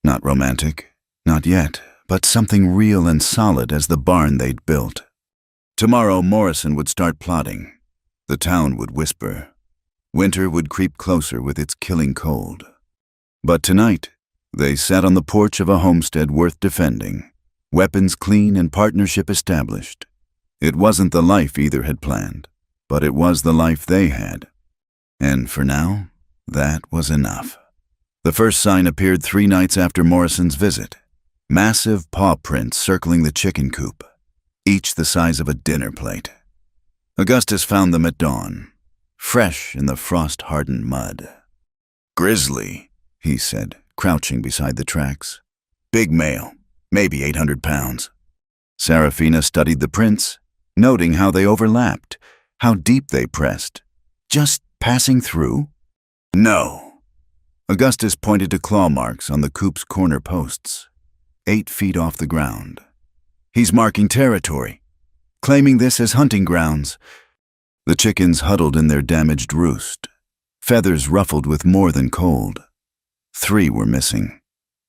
Not romantic, not yet, but something real and solid as the barn they'd built. Tomorrow Morrison would start plotting. The town would whisper. Winter would creep closer with its killing cold. But tonight, they sat on the porch of a homestead worth defending, weapons clean and partnership established. It wasn't the life either had planned, but it was the life they had. And for now, that was enough. The first sign appeared 3 nights after Morrison's visit. Massive paw prints circling the chicken coop, each the size of a dinner plate. Augustus found them at dawn, fresh in the frost-hardened mud. "Grizzly," he said, crouching beside the tracks. "Big male, maybe 800 pounds. Serafina studied the prints, noting how they overlapped, how deep they pressed. "Just passing through?" "No." Augustus pointed to claw marks on the coop's corner posts, 8 feet off the ground. "He's marking territory, claiming this as hunting grounds." The chickens huddled in their damaged roost, feathers ruffled with more than cold. 3 were missing,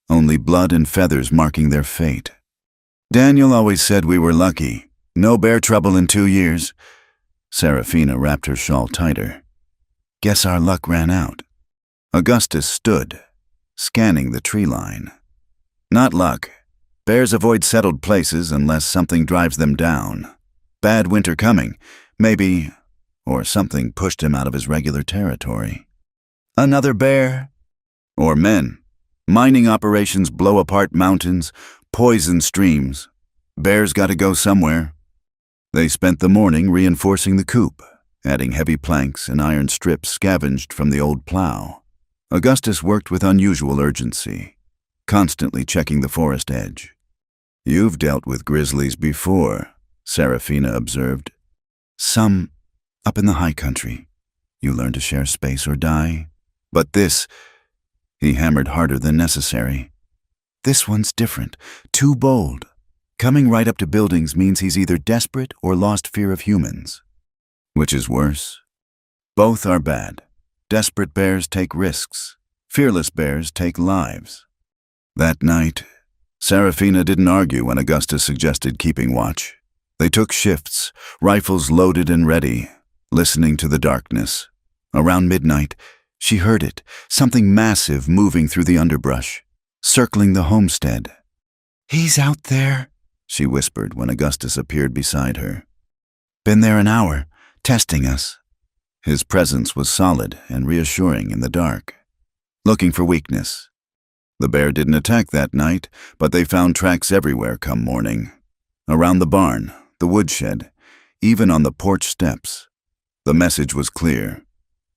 only blood and feathers marking their fate. "Daniel always said we were lucky. No bear trouble in 2 years. Serafina wrapped her shawl tighter. "Guess our luck ran out." Augustus stood, scanning the tree line. "Not luck. Bears avoid settled places unless something drives them down. Bad winter coming, maybe, or something pushed him out of his regular territory. Another bear? Or men. Mining operations blow apart mountains, poison streams. Bears gotta go somewhere." They spent the morning reinforcing the coop, adding heavy planks and iron strips scavenged from the old plow. Augustus worked with unusual urgency, constantly checking the forest edge. "You've dealt with grizzlies before," Serafina observed. "Some up in the high country. You learn to share space or die. But this," he hammered harder than necessary, "this one's different, too bold. Coming right up to buildings means he's either desperate or lost fear of humans." "Which is worse?" "Both are bad. Desperate bears take risks. Fearless bears take lives." That night, Serafina didn't argue when Augustus suggested keeping watch. They took shifts, rifles loaded and ready, listening to the darkness. Around midnight, she heard it, something massive moving through the underbrush, circling the homestead. "He's out there," she whispered when Augustus appeared beside her. Been there an hour, testing us. His presence was solid and reassuring in the dark. Looking for weakness. The bear didn't attack that night, but they found tracks everywhere come morning. Around the barn, the woodshed, even on the porch steps. The message was clear.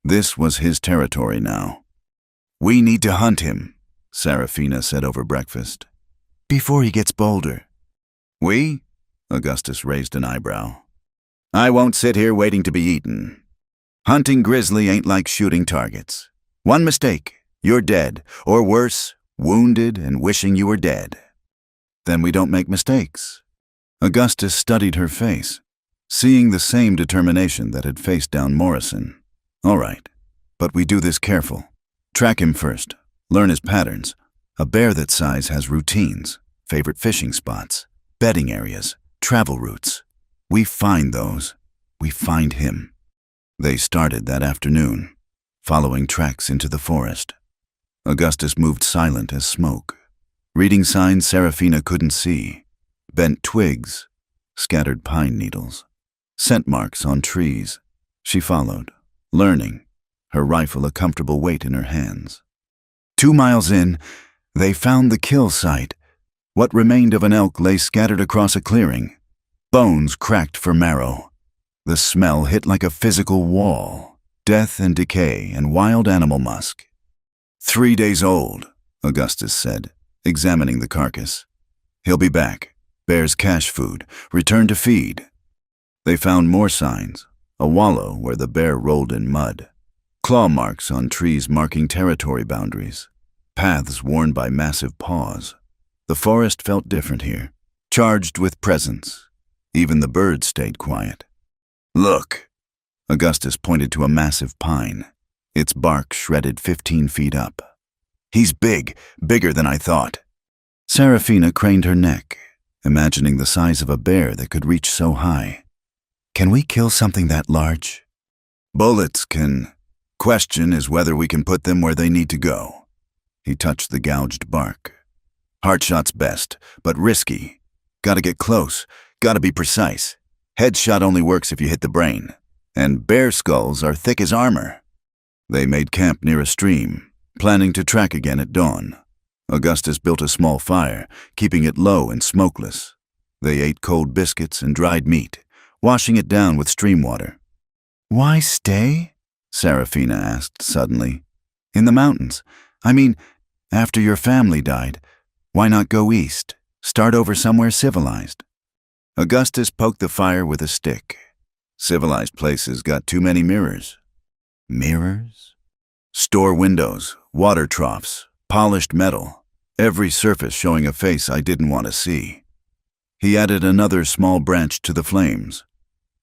This was his territory now. We need to hunt him, Serafina said over breakfast. Before he gets bolder. We? Augustus raised an eyebrow. I won't sit here waiting to be eaten. Hunting grizzly ain't like shooting targets. One mistake, you're dead, or worse, wounded and wishing you were dead. Then we don't make mistakes. Augustus studied her face, seeing the same determination that had faced down Morrison. All right, but we do this careful. Track him first, learn his patterns. A bear that size has routines, favorite fishing spots, bedding areas, travel routes. We find those. We find him. They started that afternoon, following tracks into the forest. Augustus moved silent as smoke, reading signs Serafina couldn't see, bent twigs, scattered pine needles, scent marks on trees. She followed, learning, her rifle a comfortable weight in her hands. 2 miles in, they found the kill site. What remained of an elk lay scattered across a clearing, bones cracked for marrow. The smell hit like a physical wall, death and decay and wild animal musk. 3 days old, Augustus said, examining the carcass. He'll be back. Bear's cache food. Return to feed. They found more signs. A wallow where the bear rolled in mud. Claw marks on trees marking territory boundaries. Paths worn by massive paws. The forest felt different here, charged with presence. Even the birds stayed quiet. Look! Augustus pointed to a massive pine, its bark shredded 15 feet up. He's big, bigger than I thought. Serafina craned her neck, imagining the size of a bear that could reach so high. Can we kill something that large? Bullets can. Question is whether we can put them where they need to go. He touched the gouged bark. Heart shot's best, but risky. Gotta get close, gotta be precise. Headshot only works if you hit the brain. And bear skulls are thick as armor. They made camp near a stream, planning to track again at dawn. Augustus built a small fire, keeping it low and smokeless. They ate cold biscuits and dried meat, washing it down with stream water. Why stay? Serafina asked suddenly. In the mountains. I mean, after your family died, why not go east? Start over somewhere civilized. Augustus poked the fire with a stick. Civilized places got too many mirrors. Mirrors? Store windows, water troughs, polished metal, every surface showing a face I didn't want to see. He added another small branch to the flames.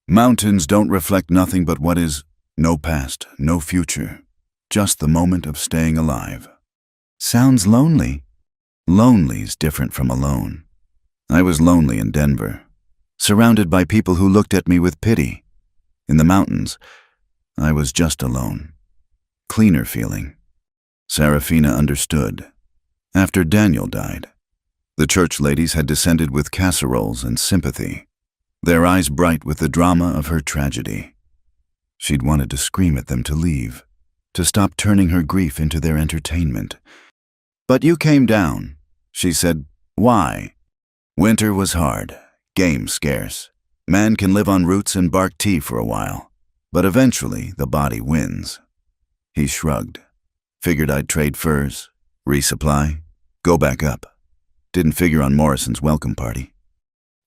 Mountains don't reflect nothing but what is, no past, no future, just the moment of staying alive. Sounds lonely. Lonely's different from alone. I was lonely in Denver, surrounded by people who looked at me with pity. In the mountains, I was just alone. Cleaner feeling. Serafina understood. After Daniel died, the church ladies had descended with casseroles and sympathy, their eyes bright with the drama of her tragedy. She'd wanted to scream at them to leave, to stop turning her grief into their entertainment. But you came down, she said. Why? Winter was hard, game scarce. Man can live on roots and bark tea for a while, but eventually the body wins. He shrugged. Figured I'd trade furs, resupply, go back up. Didn't figure on Morrison's welcome party.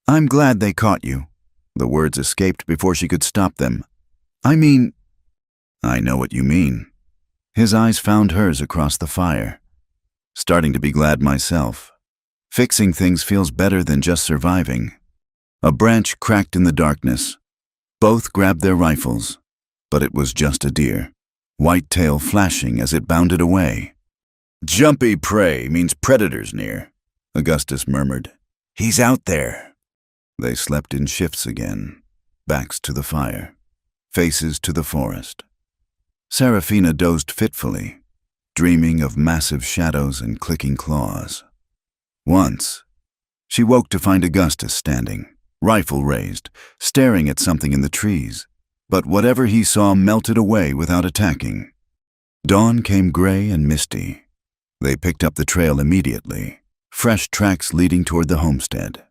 I'm glad they caught you. The words escaped before she could stop them. I mean, I know what you mean. His eyes found hers across the fire. Starting to be glad myself. Fixing things feels better than just surviving. A branch cracked in the darkness. Both grabbed their rifles, but it was just a deer, white tail flashing as it bounded away. Jumpy prey means predators near, Augustus murmured. He's out there. They slept in shifts again, backs to the fire, faces to the forest. Serafina dozed fitfully, dreaming of massive shadows and clicking claws. Once, She woke to find Augustus standing, rifle raised, staring at something in the trees. But whatever he saw melted away without attacking. Dawn came gray and misty. They picked up the trail immediately, fresh tracks leading toward the homestead.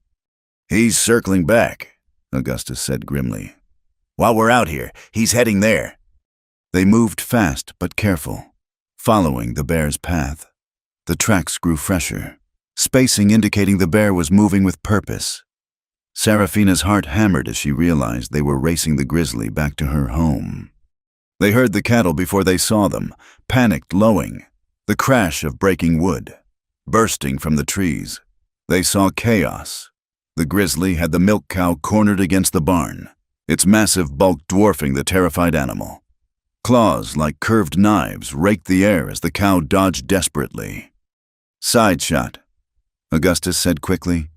"He's circling back," Augustus said grimly. "While we're out here, he's heading there." They moved fast but careful, following the bear's path. The tracks grew fresher, spacing indicating the bear was moving with purpose. Serafina's heart hammered as she realized they were racing the grizzly back to her home. They heard the cattle before they saw them, panicked, lowing, the crash of breaking wood, bursting from the trees. They saw chaos. The grizzly had the milk cow cornered against the barn, its massive bulk dwarfing the terrified animal. Claws like curved knives raked the air as the cow dodged desperately. "Side shot," Augustus said quickly.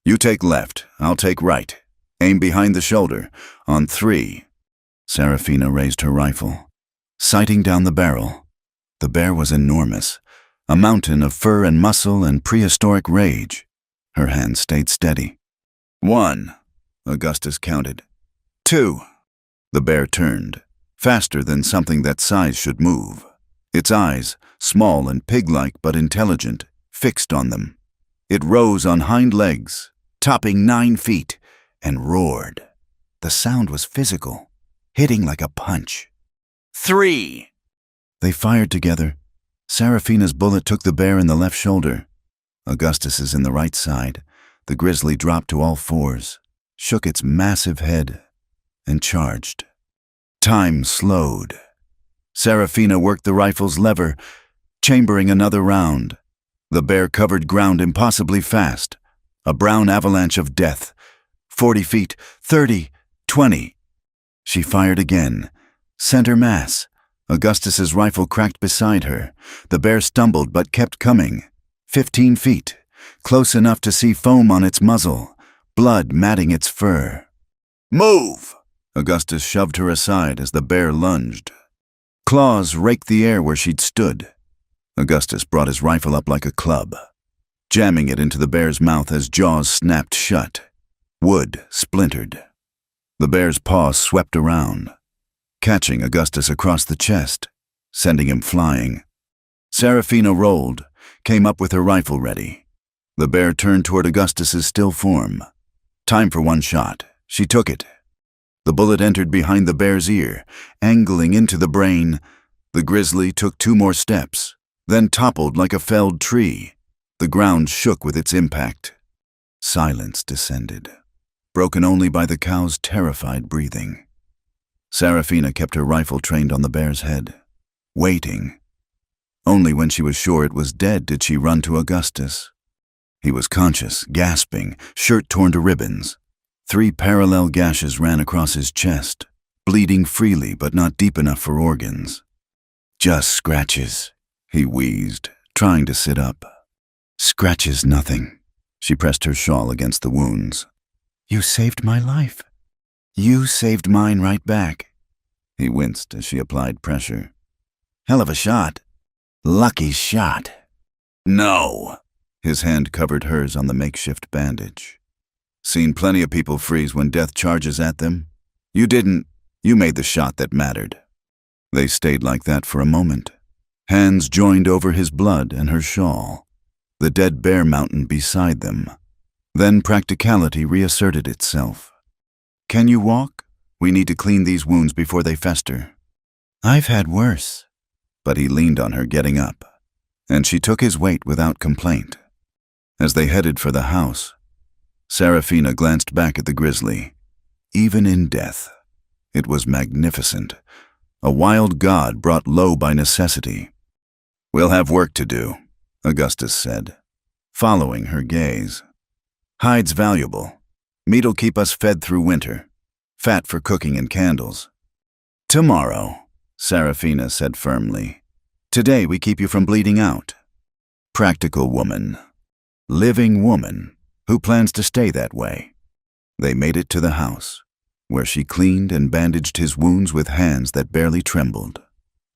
"You take left, I'll take right. Aim behind the shoulder. On 3. Serafina raised her rifle, sighting down the barrel. The bear was enormous, a mountain of fur and muscle and prehistoric rage. Her hand stayed steady. 1, Augustus counted. 2. The bear turned, faster than something that size should move. Its eyes, small and pig-like but intelligent, fixed on them. It rose on hind legs, topping 9 feet, and roared. The sound was physical, hitting like a punch. 3. They fired together. Serafina's bullet took the bear in the left shoulder. Augustus's in the right side. The grizzly dropped to all fours, shook its massive head, and charged. Time slowed. Serafina worked the rifle's lever, chambering another round. The bear covered ground impossibly fast, a brown avalanche of death. 40 feet, 30, 20. She fired again. Center mass. Augustus's rifle cracked beside her. The bear stumbled but kept coming. 15 feet, close enough to see foam on its muzzle, blood matting its fur. "Move!" Augustus shoved her aside as the bear lunged. Claws raked the air where she'd stood. Augustus brought his rifle up like a club, jamming it into the bear's mouth as jaws snapped shut. Wood splintered. The bear's paw swept around, catching Augustus across the chest, sending him flying. Serafina rolled, came up with her rifle ready. The bear turned toward Augustus's still form. Time for one shot. She took it. The bullet entered behind the bear's ear, angling into the brain. The grizzly took 2 more steps, then toppled like a felled tree. The ground shook with its impact. Silence descended, broken only by the cow's terrified breathing. Serafina kept her rifle trained on the bear's head, waiting. Only when she was sure it was dead did she run to Augustus. He was conscious, gasping, shirt torn to ribbons. 3 parallel gashes ran across his chest, bleeding freely but not deep enough for organs. "Just scratches," he wheezed, trying to sit up. "Scratches nothing." She pressed her shawl against the wounds. "You saved my life." "You saved mine right back." He winced as she applied pressure. "Hell of a shot." "Lucky shot." "No." His hand covered hers on the makeshift bandage. "Seen plenty of people freeze when death charges at them. You didn't. You made the shot that mattered." They stayed like that for a moment, hands joined over his blood and her shawl, the dead bear mountain beside them. Then practicality reasserted itself. "Can you walk? We need to clean these wounds before they fester." "I've had worse." But he leaned on her getting up, and she took his weight without complaint. As they headed for the house, Serafina glanced back at the grizzly. Even in death, it was magnificent, a wild god brought low by necessity. "We'll have work to do," Augustus said, following her gaze. "Hide's valuable. Meat'll keep us fed through winter. Fat for cooking and candles." "Tomorrow," Serafina said firmly. "Today we keep you from bleeding out." Practical woman. Living woman who plans to stay that way. They made it to the house, where she cleaned and bandaged his wounds with hands that barely trembled.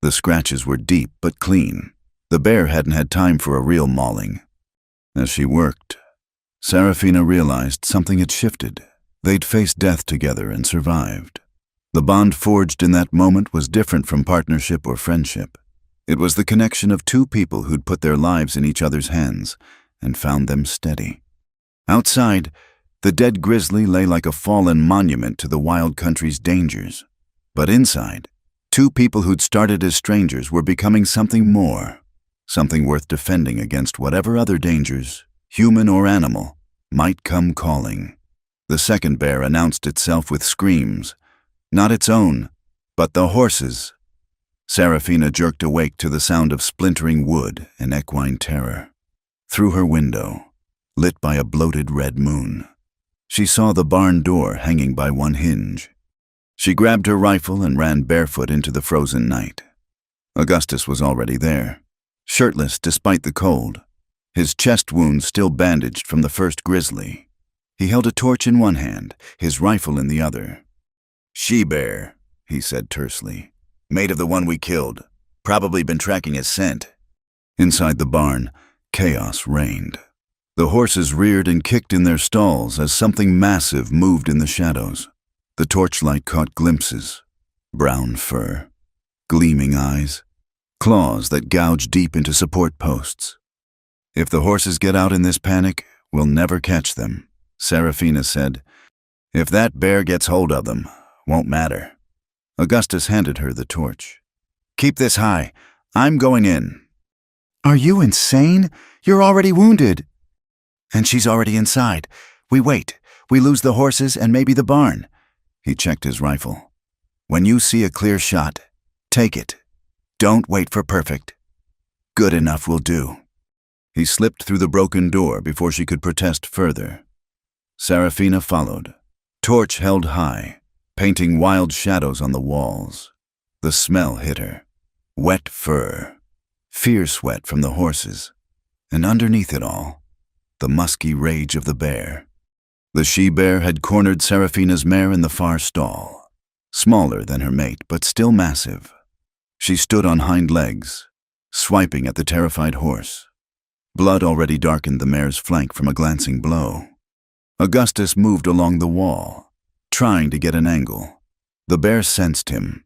The scratches were deep but clean. The bear hadn't had time for a real mauling. As she worked, Serafina realized something had shifted. They'd faced death together and survived. The bond forged in that moment was different from partnership or friendship. It was the connection of two people who'd put their lives in each other's hands and found them steady. Outside, the dead grizzly lay like a fallen monument to the wild country's dangers. But inside, two people who'd started as strangers were becoming something more, something worth defending against whatever other dangers, human or animal, might come calling. The second bear announced itself with screams, not its own, but the horse's. Serafina jerked awake to the sound of splintering wood and equine terror. Through her window, lit by a bloated red moon, she saw the barn door hanging by one hinge. She grabbed her rifle and ran barefoot into the frozen night. Augustus was already there, shirtless despite the cold, his chest wound still bandaged from the first grizzly. He held a torch in one hand, his rifle in the other. "She-bear," he said tersely. "Mate of the one we killed. Probably been tracking his scent." Inside the barn, chaos reigned. The horses reared and kicked in their stalls as something massive moved in the shadows. The torchlight caught glimpses: brown fur, gleaming eyes, claws that gouged deep into support posts. "If the horses get out in this panic, we'll never catch them," Serafina said. "If that bear gets hold of them, won't matter." Augustus handed her the torch. "Keep this high. I'm going in." Are you insane? You're already wounded. "And she's already inside. We wait. We lose the horses and maybe the barn." He checked his rifle. "When you see a clear shot, take it. Don't wait for perfect. Good enough will do." He slipped through the broken door before she could protest further. Serafina followed, torch held high, painting wild shadows on the walls. The smell hit her. Wet fur, fear sweat from the horses, and underneath it all, the musky rage of the bear. The she-bear had cornered Serafina's mare in the far stall, smaller than her mate, but still massive. She stood on hind legs, swiping at the terrified horse. Blood already darkened the mare's flank from a glancing blow. Augustus moved along the wall, trying to get an angle. The bear sensed him,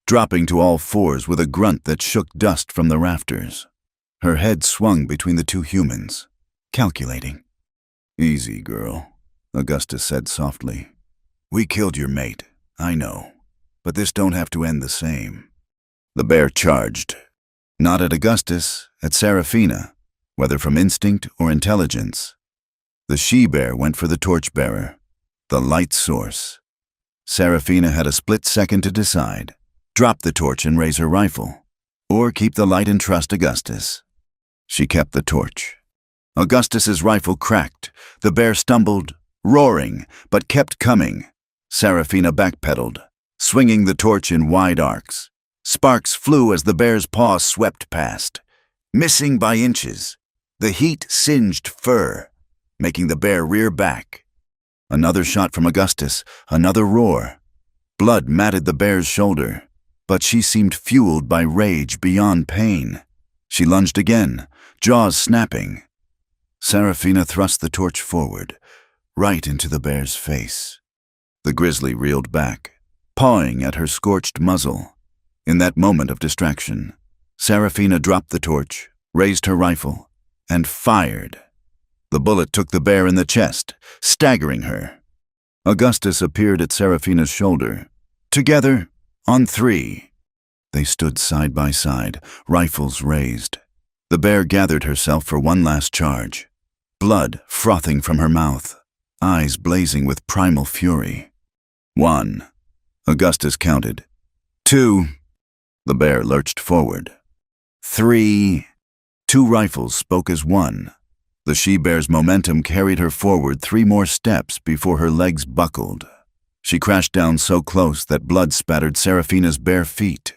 dropping to all fours with a grunt that shook dust from the rafters. Her head swung between the two humans, calculating. "Easy, girl," Augustus said softly. "We killed your mate, I know, but this don't have to end the same." The bear charged, not at Augustus, at Serafina, whether from instinct or intelligence. The she-bear went for the torchbearer, the light source. Serafina had a split second to decide: drop the torch and raise her rifle, or keep the light and trust Augustus. She kept the torch. Augustus's rifle cracked. The bear stumbled, roaring, but kept coming. Serafina backpedaled, swinging the torch in wide arcs. Sparks flew as the bear's paw swept past, missing by inches. The heat singed fur, making the bear rear back. Another shot from Augustus, another roar. Blood matted the bear's shoulder, but she seemed fueled by rage beyond pain. She lunged again, jaws snapping. Serafina thrust the torch forward, right into the bear's face. The grizzly reeled back, pawing at her scorched muzzle. In that moment of distraction, Serafina dropped the torch, raised her rifle, and fired. The bullet took the bear in the chest, staggering her. Augustus appeared at Serafina's shoulder. Together, on three. They stood side by side, rifles raised. The bear gathered herself for one last charge, blood frothing from her mouth, eyes blazing with primal fury. 1. Augustus counted. 2. The bear lurched forward. 3. 2 rifles spoke as one. The she-bear's momentum carried her forward 3 more steps before her legs buckled. She crashed down so close that blood spattered Serafina's bare feet.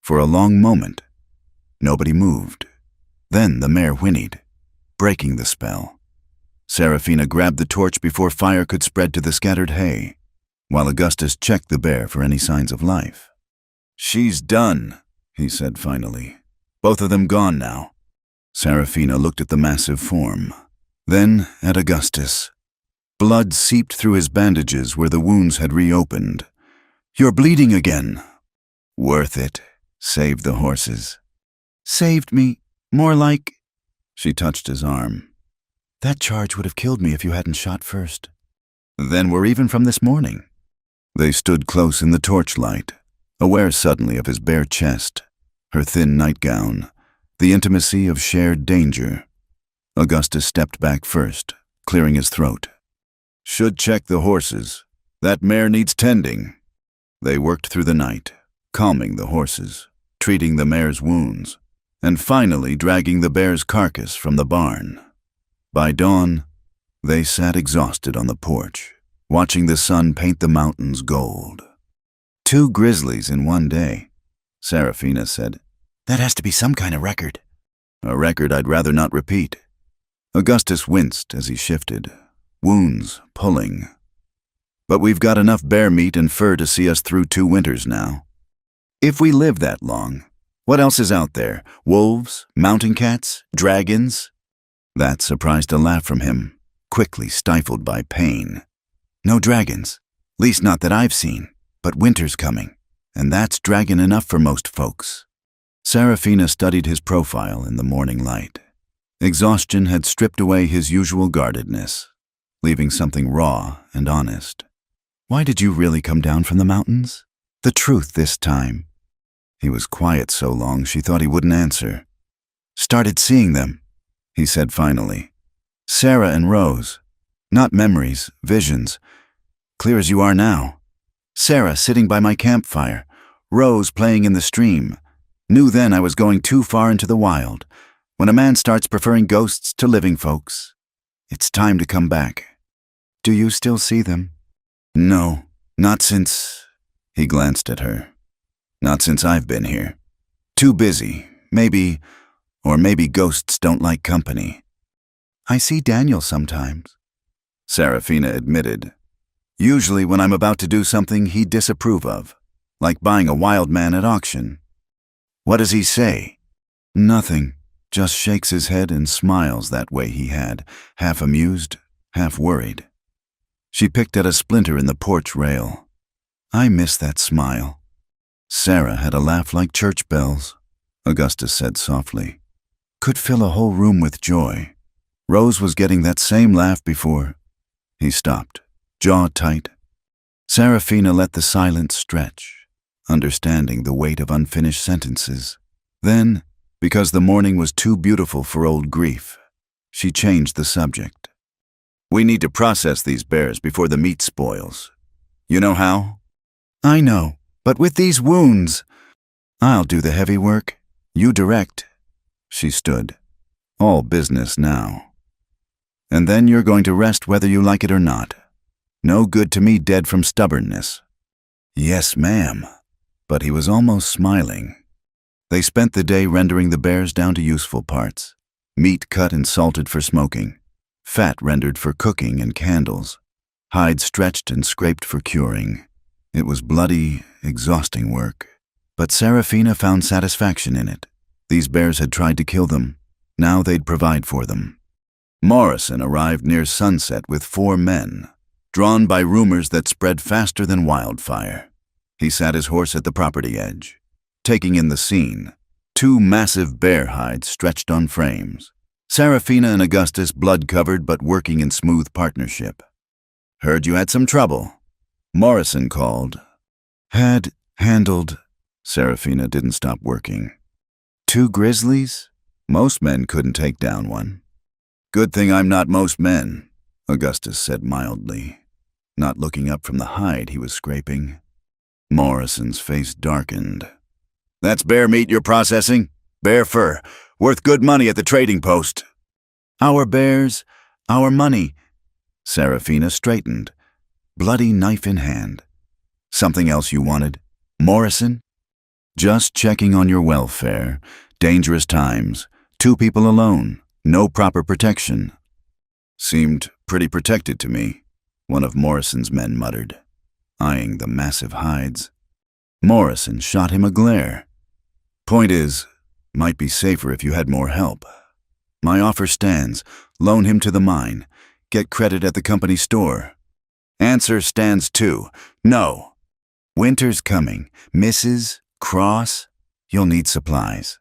For a long moment, nobody moved. Then the mare whinnied, breaking the spell. Serafina grabbed the torch before fire could spread to the scattered hay, while Augustus checked the bear for any signs of life. "She's done," he said finally. "Both of them gone now." Serafina looked at the massive form. Then at Augustus. Blood seeped through his bandages where the wounds had reopened. "You're bleeding again." "Worth it. Saved the horses." Saved me. More like... She touched his arm. That charge would have killed me if you hadn't shot first. "Then we're even from this morning." They stood close in the torchlight, aware suddenly of his bare chest, her thin nightgown, the intimacy of shared danger. Augustus stepped back first, clearing his throat. "Should check the horses. That mare needs tending." They worked through the night, calming the horses, treating the mare's wounds, and finally dragging the bear's carcass from the barn. By dawn, they sat exhausted on the porch, watching the sun paint the mountains gold. 2 grizzlies in one day, Serafina said. That has to be some kind of record. A record I'd rather not repeat. Augustus winced as he shifted, wounds pulling. But we've got enough bear meat and fur to see us through 2 winters now. If we live that long, what else is out there? Wolves? Mountain cats? Dragons? That surprised a laugh from him, quickly stifled by pain. No dragons, least not that I've seen, but winter's coming, and that's dragon enough for most folks. Serafina studied his profile in the morning light. Exhaustion had stripped away his usual guardedness, leaving something raw and honest. Why did you really come down from the mountains? The truth this time. He was quiet so long she thought he wouldn't answer. Started seeing them, he said finally. Sarah and Rose. Not memories, visions. Clear as you are now. Sarah sitting by my campfire. Rose playing in the stream. Knew then I was going too far into the wild. When a man starts preferring ghosts to living folks, it's time to come back. Do you still see them? No, not since... He glanced at her. Not since I've been here. Too busy, maybe, or maybe ghosts don't like company. I see Daniel sometimes, Serafina admitted. Usually when I'm about to do something he'd disapprove of, like buying a wild man at auction. What does he say? Nothing, just shakes his head and smiles that way he had, half amused, half worried. She picked at a splinter in the porch rail. I miss that smile. Sarah had a laugh like church bells, Augustus said softly. Could fill a whole room with joy. Rose was getting that same laugh before. He stopped, jaw tight. Serafina let the silence stretch, understanding the weight of unfinished sentences. Then, because the morning was too beautiful for old grief, she changed the subject. We need to process these bears before the meat spoils. You know how? I know, but with these wounds... I'll do the heavy work. You direct. She stood. All business now. And then you're going to rest whether you like it or not. No good to me dead from stubbornness. Yes, ma'am. But he was almost smiling. They spent the day rendering the bears down to useful parts. Meat cut and salted for smoking. Fat rendered for cooking and candles. Hide stretched and scraped for curing. It was bloody, exhausting work. But Serafina found satisfaction in it. These bears had tried to kill them. Now they'd provide for them. Morrison arrived near sunset with 4 men, drawn by rumors that spread faster than wildfire. He sat his horse at the property edge, taking in the scene. 2 massive bear hides stretched on frames. Serafina and Augustus blood-covered but working in smooth partnership. Heard you had some trouble, Morrison called. Had handled... Serafina didn't stop working. 2 grizzlies? Most men couldn't take down one. Good thing I'm not most men, Augustus said mildly, not looking up from the hide he was scraping. Morrison's face darkened. That's bear meat you're processing? Bear fur, worth good money at the trading post. Our bears, our money. Serafina straightened, bloody knife in hand. Something else you wanted, Morrison? Just checking on your welfare. Dangerous times. 2 people alone. No proper protection. Seemed pretty protected to me, one of Morrison's men muttered, eyeing the massive hides. Morrison shot him a glare. Point is, might be safer if you had more help. My offer stands. Loan him to the mine. Get credit at the company store. Answer stands too. No. Winter's coming. Mrs. Cross, you'll need supplies.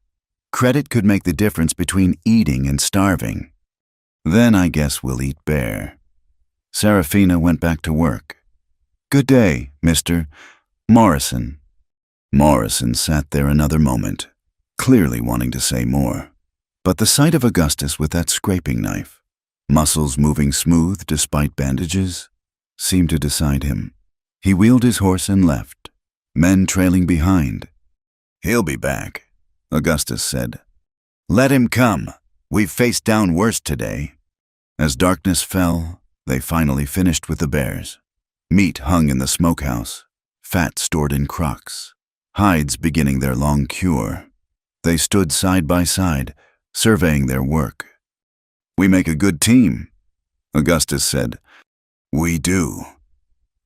Credit could make the difference between eating and starving. Then I guess we'll eat bare. Serafina went back to work. Good day, Mr. Morrison. Morrison sat there another moment, clearly wanting to say more. But the sight of Augustus with that scraping knife, muscles moving smooth despite bandages, seemed to decide him. He wheeled his horse and left, men trailing behind. He'll be back, Augustus said. Let him come. We've faced down worse today. As darkness fell, they finally finished with the bears. Meat hung in the smokehouse, fat stored in crocks, hides beginning their long cure. They stood side by side, surveying their work. We make a good team, Augustus said. We do.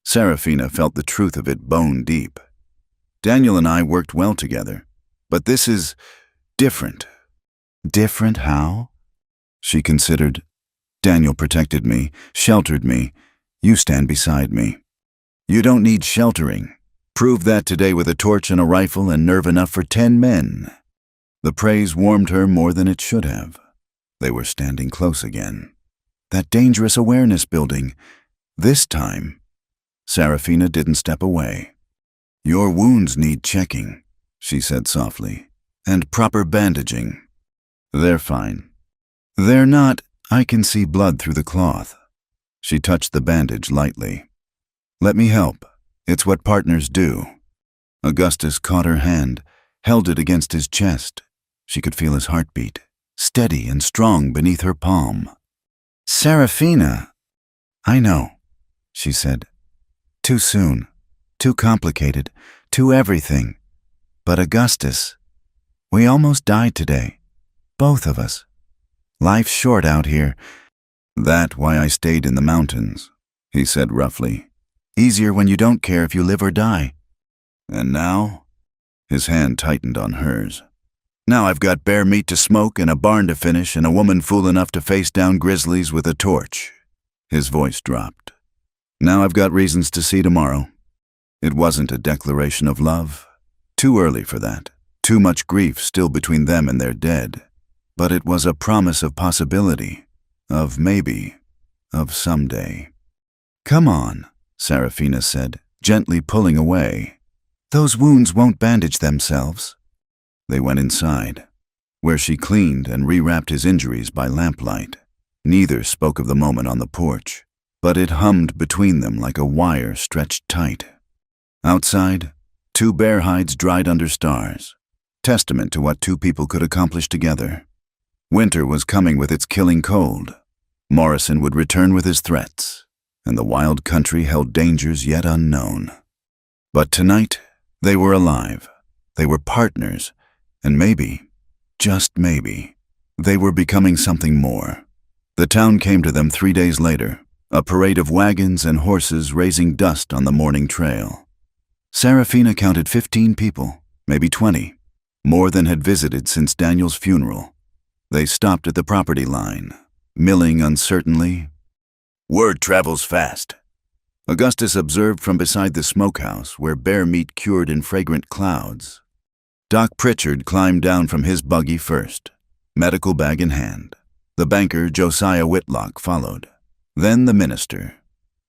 Serafina felt the truth of it bone deep. Daniel and I worked well together, but this is different. Different how? She considered. Daniel protected me, sheltered me. You stand beside me. You don't need sheltering. Prove that today with a torch and a rifle and nerve enough for 10 men. The praise warmed her more than it should have. They were standing close again. That dangerous awareness building. This time, Serafina didn't step away. Your wounds need checking, she said softly, and proper bandaging. They're fine. They're not. I can see blood through the cloth. She touched the bandage lightly. Let me help. It's what partners do. Augustus caught her hand, held it against his chest. She could feel his heartbeat, steady and strong beneath her palm. Serafina! I know, she said. Too soon. Too complicated. Too everything. But Augustus, we almost died today. Both of us. Life's short out here. That's why I stayed in the mountains, he said roughly. Easier when you don't care if you live or die. And now? His hand tightened on hers. Now I've got bear meat to smoke and a barn to finish and a woman fool enough to face down grizzlies with a torch. His voice dropped. Now I've got reasons to see tomorrow. It wasn't a declaration of love. Too early for that. Too much grief still between them and their dead. But it was a promise of possibility. Of maybe. Of someday. Come on, Serafina said, gently pulling away. Those wounds won't bandage themselves. They went inside, where she cleaned and rewrapped his injuries by lamplight. Neither spoke of the moment on the porch, but it hummed between them like a wire stretched tight. Outside, 2 bear hides dried under stars, testament to what 2 people could accomplish together. Winter was coming with its killing cold. Morrison would return with his threats, and the wild country held dangers yet unknown. But tonight, they were alive. They were partners, and maybe, just maybe, they were becoming something more. The town came to them 3 days later, a parade of wagons and horses raising dust on the morning trail. Serafina counted 15 people, maybe 20, more than had visited since Daniel's funeral. They stopped at the property line, milling uncertainly. Word travels fast, Augustus observed from beside the smokehouse where bear meat cured in fragrant clouds. Doc Pritchard climbed down from his buggy first, medical bag in hand. The banker, Josiah Whitlock, followed. Then the minister.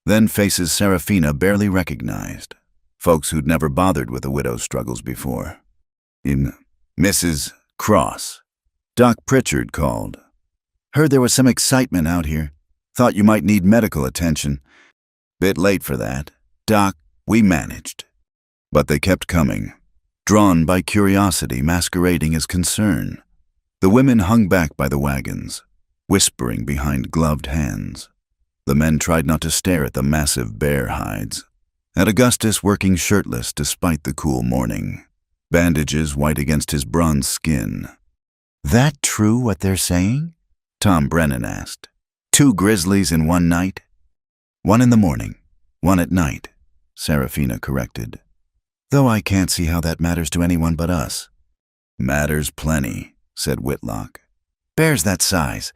Then faces Serafina barely recognized, folks who'd never bothered with a widow's struggles before. In Mrs. Cross, Doc Pritchard called. Heard there was some excitement out here. Thought you might need medical attention. Bit late for that. Doc, we managed. But they kept coming, drawn by curiosity masquerading as concern. The women hung back by the wagons, whispering behind gloved hands. The men tried not to stare at the massive bear hides, at Augustus working shirtless despite the cool morning, bandages white against his bronze skin. That true what they're saying? Tom Brennan asked. 2 grizzlies in one night? 1 in the morning, 1 at night, Serafina corrected. Though I can't see how that matters to anyone but us. Matters plenty, said Whitlock. Bears that size.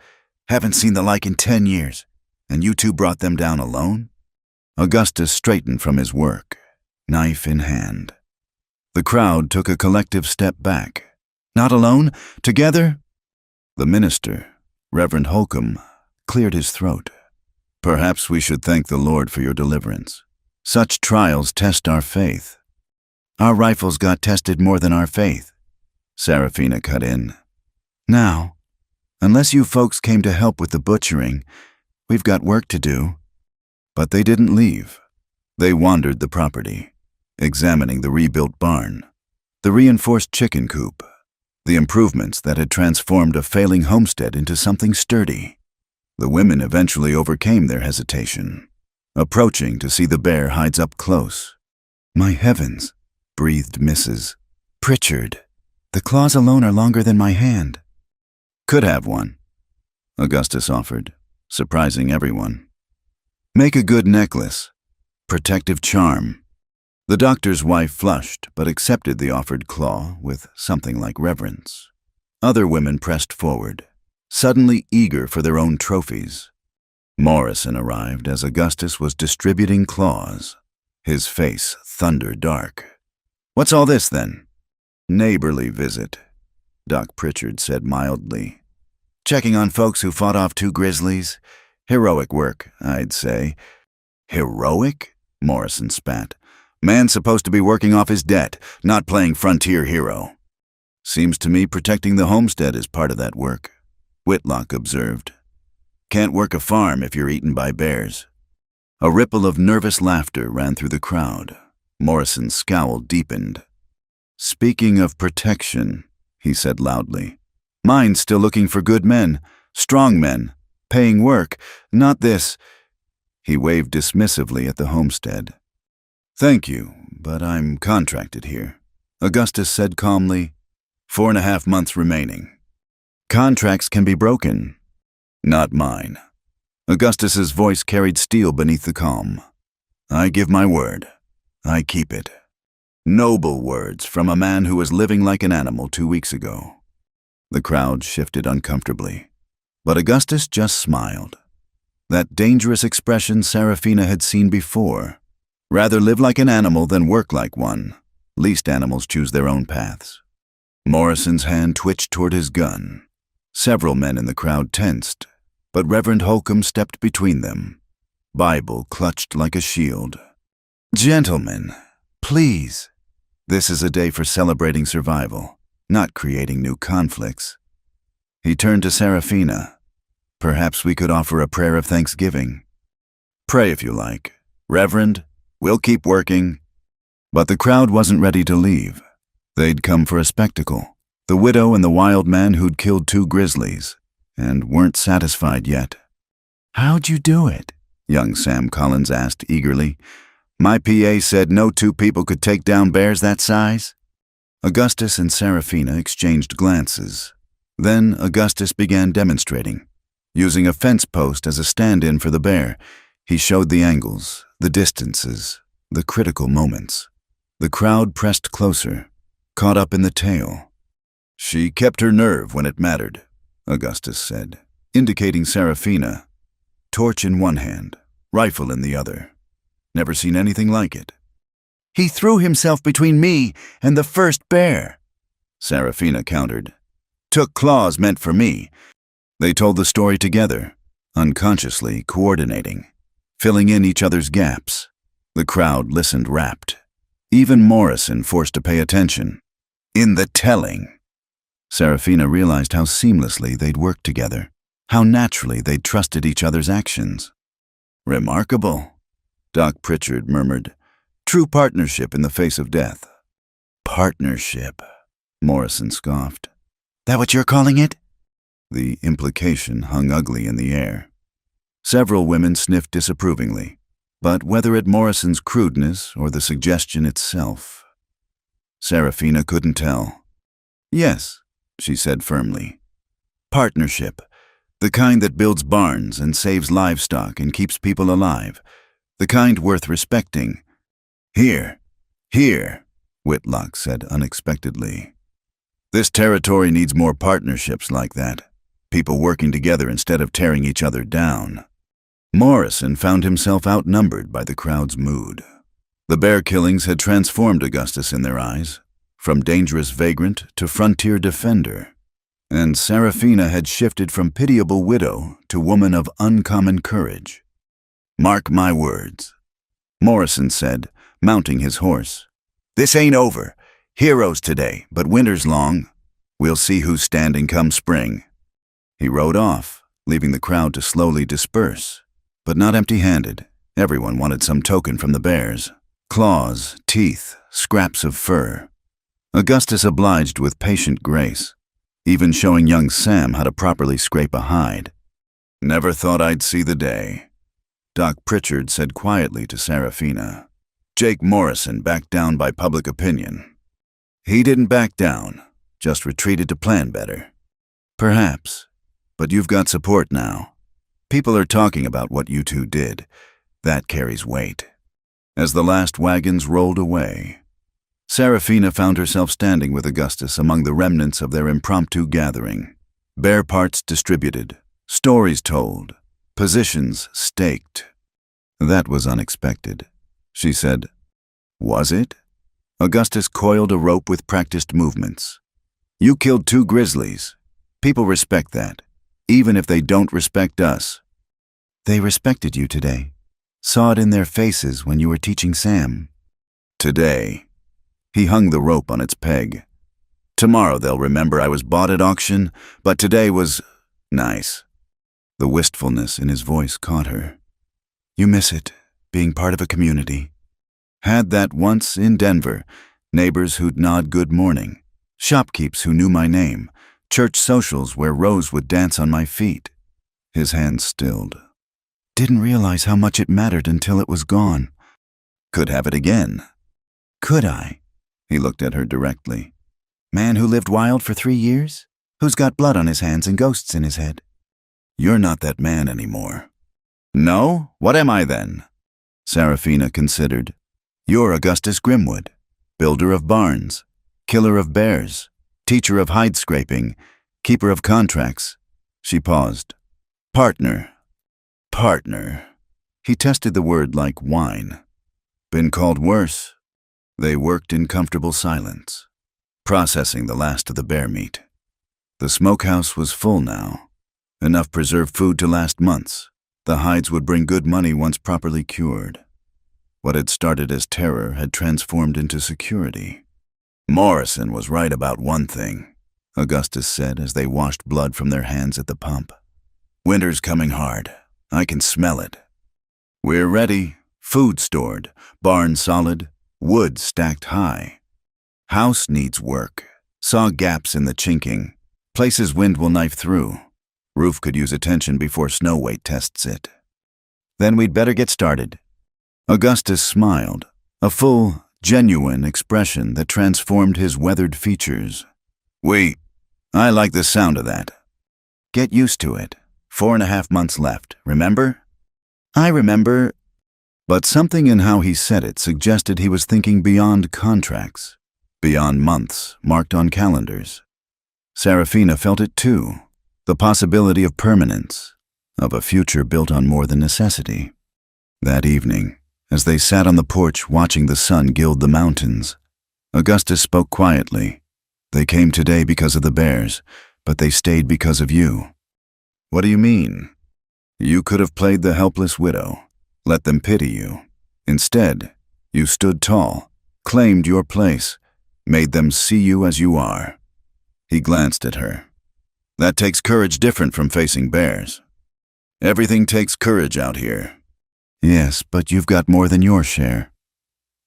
Haven't seen the like in 10 years. And you two brought them down alone? Augustus straightened from his work, knife in hand. The crowd took a collective step back. Not alone? Together? The minister, Reverend Holcomb, cleared his throat. Perhaps we should thank the Lord for your deliverance. Such trials test our faith. Our rifles got tested more than our faith, Seraphina cut in. Now, unless you folks came to help with the butchering, we've got work to do. But they didn't leave. They wandered the property, examining the rebuilt barn, the reinforced chicken coop, the improvements that had transformed a failing homestead into something sturdy. The women eventually overcame their hesitation, approaching to see the bear hides up close. My heavens, breathed Mrs. Pritchard. The claws alone are longer than my hand. Could have one, Augustus offered, surprising everyone. Make a good necklace. Protective charm. The doctor's wife flushed, but accepted the offered claw with something like reverence. Other women pressed forward, suddenly eager for their own trophies. Morrison arrived as Augustus was distributing claws, his face thunder dark. What's all this, then? Neighborly visit, Doc Pritchard said mildly. Checking on folks who fought off 2 grizzlies. Heroic work, I'd say. Heroic? Morrison spat. Man's supposed to be working off his debt, not playing frontier hero. Seems to me protecting the homestead is part of that work, Whitlock observed. Can't work a farm if you're eaten by bears. A ripple of nervous laughter ran through the crowd. Morrison's scowl deepened. Speaking of protection, he said loudly, mine's still looking for good men, strong men, paying work, not this. He waved dismissively at the homestead. Thank you, but I'm contracted here, Augustus said calmly. 4.5 months remaining. Contracts can be broken. Not mine. Augustus's voice carried steel beneath the calm. I give my word. I keep it. Noble words from a man who was living like an animal 2 weeks ago. The crowd shifted uncomfortably, but Augustus just smiled. That dangerous expression Seraphina had seen before. Rather live like an animal than work like one. Least animals choose their own paths. Morrison's hand twitched toward his gun. Several men in the crowd tensed, but Reverend Holcomb stepped between them. Bible clutched like a shield. Gentlemen, please. This is a day for celebrating survival, not creating new conflicts. He turned to Seraphina. Perhaps we could offer a prayer of thanksgiving. Pray if you like. Reverend, we'll keep working. But the crowd wasn't ready to leave. They'd come for a spectacle. The widow and the wild man who'd killed 2 grizzlies, and weren't satisfied yet. How'd you do it? Young Sam Collins asked eagerly. My PA said no 2 people could take down bears that size. Augustus and Seraphina exchanged glances. Then Augustus began demonstrating. Using a fence post as a stand-in for the bear, he showed the angles, the distances, the critical moments. The crowd pressed closer, caught up in the tale. She kept her nerve when it mattered, Augustus said, indicating Seraphina. Torch in one hand, rifle in the other. Never seen anything like it. He threw himself between me and the first bear, Seraphina countered. Took claws meant for me. They told the story together, unconsciously coordinating, filling in each other's gaps. The crowd listened rapt. Even Morrison forced to pay attention. In the telling. Seraphina realized how seamlessly they'd worked together, how naturally they'd trusted each other's actions. Remarkable, Doc Pritchard murmured. True partnership in the face of death. Partnership, Morrison scoffed. That what you're calling it? The implication hung ugly in the air. Several women sniffed disapprovingly, but whether at Morrison's crudeness or the suggestion itself, Seraphina couldn't tell. Yes, she said firmly. Partnership, the kind that builds barns and saves livestock and keeps people alive, the kind worth respecting. Here, Whitlock said unexpectedly. This territory needs more partnerships like that. People working together instead of tearing each other down. Morrison found himself outnumbered by the crowd's mood. The bear killings had transformed Augustus in their eyes, from dangerous vagrant to frontier defender. And Seraphina had shifted from pitiable widow to woman of uncommon courage. "Mark my words," Morrison said, mounting his horse. "This ain't over. Heroes today, but winter's long. We'll see who's standing come spring." He rode off, leaving the crowd to slowly disperse. But not empty-handed. Everyone wanted some token from the bears. Claws, teeth, scraps of fur. Augustus obliged with patient grace, even showing young Sam how to properly scrape a hide. "Never thought I'd see the day," Doc Pritchard said quietly to Seraphina. "Jake Morrison backed down by public opinion." "He didn't back down, just retreated to plan better." "Perhaps, but you've got support now. People are talking about what you two did. That carries weight." As the last wagons rolled away, Seraphina found herself standing with Augustus among the remnants of their impromptu gathering. Bear parts distributed, stories told, positions staked. "That was unexpected," she said. "Was it?" Augustus coiled a rope with practiced movements. "You killed 2 grizzlies. People respect that, even if they don't respect us." "They respected you today. Saw it in their faces when you were teaching Sam." "Today." He hung the rope on its peg. "Tomorrow they'll remember I was bought at auction, but today was nice." The wistfulness in his voice caught her. "You miss it, being part of a community." "Had that once in Denver. Neighbors who'd nod good morning. Shopkeeps who knew my name. Church socials where Rose would dance on my feet." His hands stilled. "Didn't realize how much it mattered until it was gone." "Could have it again." "Could I?" He looked at her directly. "Man who lived wild for 3 years? Who's got blood on his hands and ghosts in his head?" "You're not that man anymore." "No? What am I then?" Seraphina considered. "You're Augustus Grimwood, builder of barns, killer of bears, teacher of hide scraping, keeper of contracts." She paused. "Partner." "Partner." He tested the word like wine. "Been called worse." They worked in comfortable silence, processing the last of the bear meat. The smokehouse was full now. Enough preserved food to last months. The hides would bring good money once properly cured. What had started as terror had transformed into security. "Morrison was right about one thing," Augustus said as they washed blood from their hands at the pump. "Winter's coming hard. I can smell it. We're ready. Food stored, barn solid, wood stacked high. House needs work. Saw gaps in the chinking. Places wind will knife through. Roof could use attention before snow weight tests it." "Then we'd better get started." Augustus smiled, a full, genuine expression that transformed his weathered features. I like the sound of that." "Get used to it. 4.5 months left, remember?" "I remember." But something in how he said it suggested he was thinking beyond contracts, beyond months marked on calendars. Seraphina felt it too, the possibility of permanence, of a future built on more than necessity. That evening, as they sat on the porch watching the sun gild the mountains, Augustus spoke quietly. "They came today because of the bears, but they stayed because of you." "What do you mean?" "You could have played the helpless widow, let them pity you. Instead, you stood tall, claimed your place, made them see you as you are." He glanced at her. "That takes courage different from facing bears." "Everything takes courage out here." "Yes, but you've got more than your share."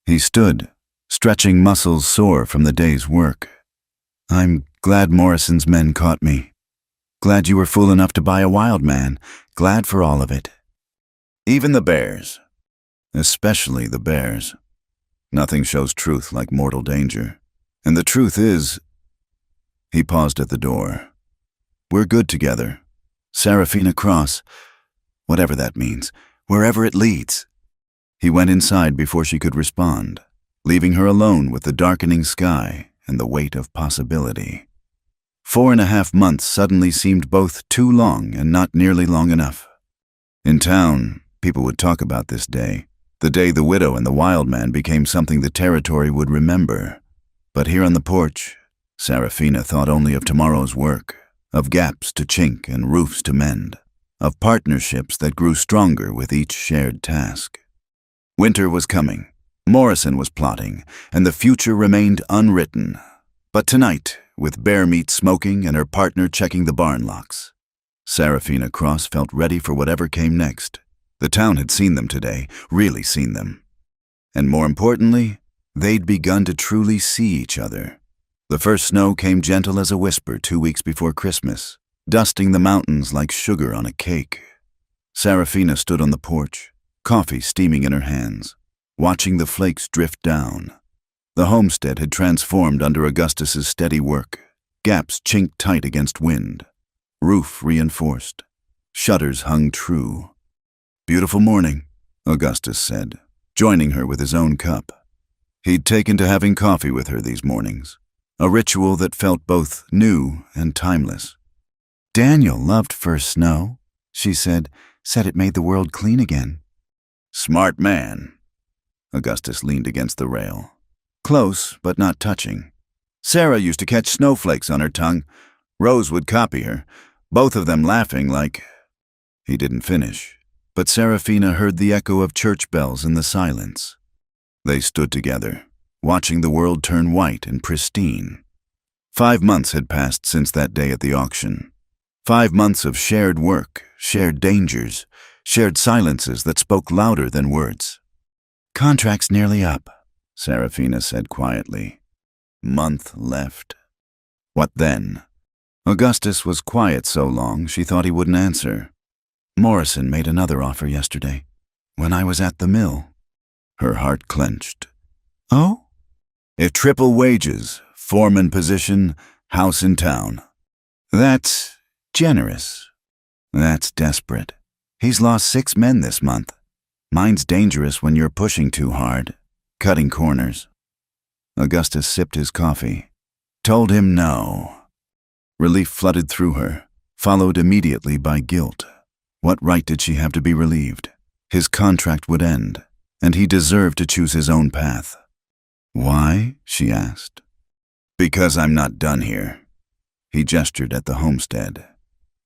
He stood, stretching muscles sore from the day's work. "I'm glad Morrison's men caught me. Glad you were fool enough to buy a wild man. Glad for all of it." "Even the bears." "Especially the bears. Nothing shows truth like mortal danger. And the truth is—" He paused at the door. "We're good together. Seraphina Cross, whatever that means, wherever it leads." He went inside before she could respond, leaving her alone with the darkening sky and the weight of possibility. 4.5 months suddenly seemed both too long and not nearly long enough. In town, people would talk about this day, the day the widow and the wild man became something the territory would remember. But here on the porch, Serafina thought only of tomorrow's work, of gaps to chink and roofs to mend, of partnerships that grew stronger with each shared task. Winter was coming, Morrison was plotting, and the future remained unwritten. But tonight, with bear meat smoking and her partner checking the barn locks, Serafina Cross felt ready for whatever came next. The town had seen them today, really seen them. And more importantly, they'd begun to truly see each other. The first snow came gentle as a whisper 2 weeks before Christmas, dusting the mountains like sugar on a cake. Serafina stood on the porch, coffee steaming in her hands, watching the flakes drift down. The homestead had transformed under Augustus's steady work, gaps chinked tight against wind, roof reinforced, shutters hung true. "Beautiful morning," Augustus said, joining her with his own cup. He'd taken to having coffee with her these mornings, a ritual that felt both new and timeless. "Daniel loved first snow," she said it made the world clean again. "Smart man." Augustus leaned against the rail. Close, but not touching. Sarah used to catch snowflakes on her tongue. Rose would copy her, both of them laughing like... He didn't finish, but Serafina heard the echo of church bells in the silence. They stood together, watching the world turn white and pristine. 5 months had passed since that day at the auction. 5 months of shared work, shared dangers, shared silences that spoke louder than words. "Contract's nearly up," Serafina said quietly. Month left. What then? Augustus was quiet so long she thought he wouldn't answer. "Morrison made another offer yesterday, when I was at the mill." Her heart clenched. "Oh?" "If triple wages, foreman position, house in town." "That's generous." "That's desperate." "He's lost 6 men this month. Mine's dangerous when you're pushing too hard, cutting corners." Augustus sipped his coffee. Told him no. Relief flooded through her, followed immediately by guilt. What right did she have to be relieved? His contract would end, and he deserved to choose his own path. "Why?" she asked. "Because I'm not done here." He gestured at the homestead.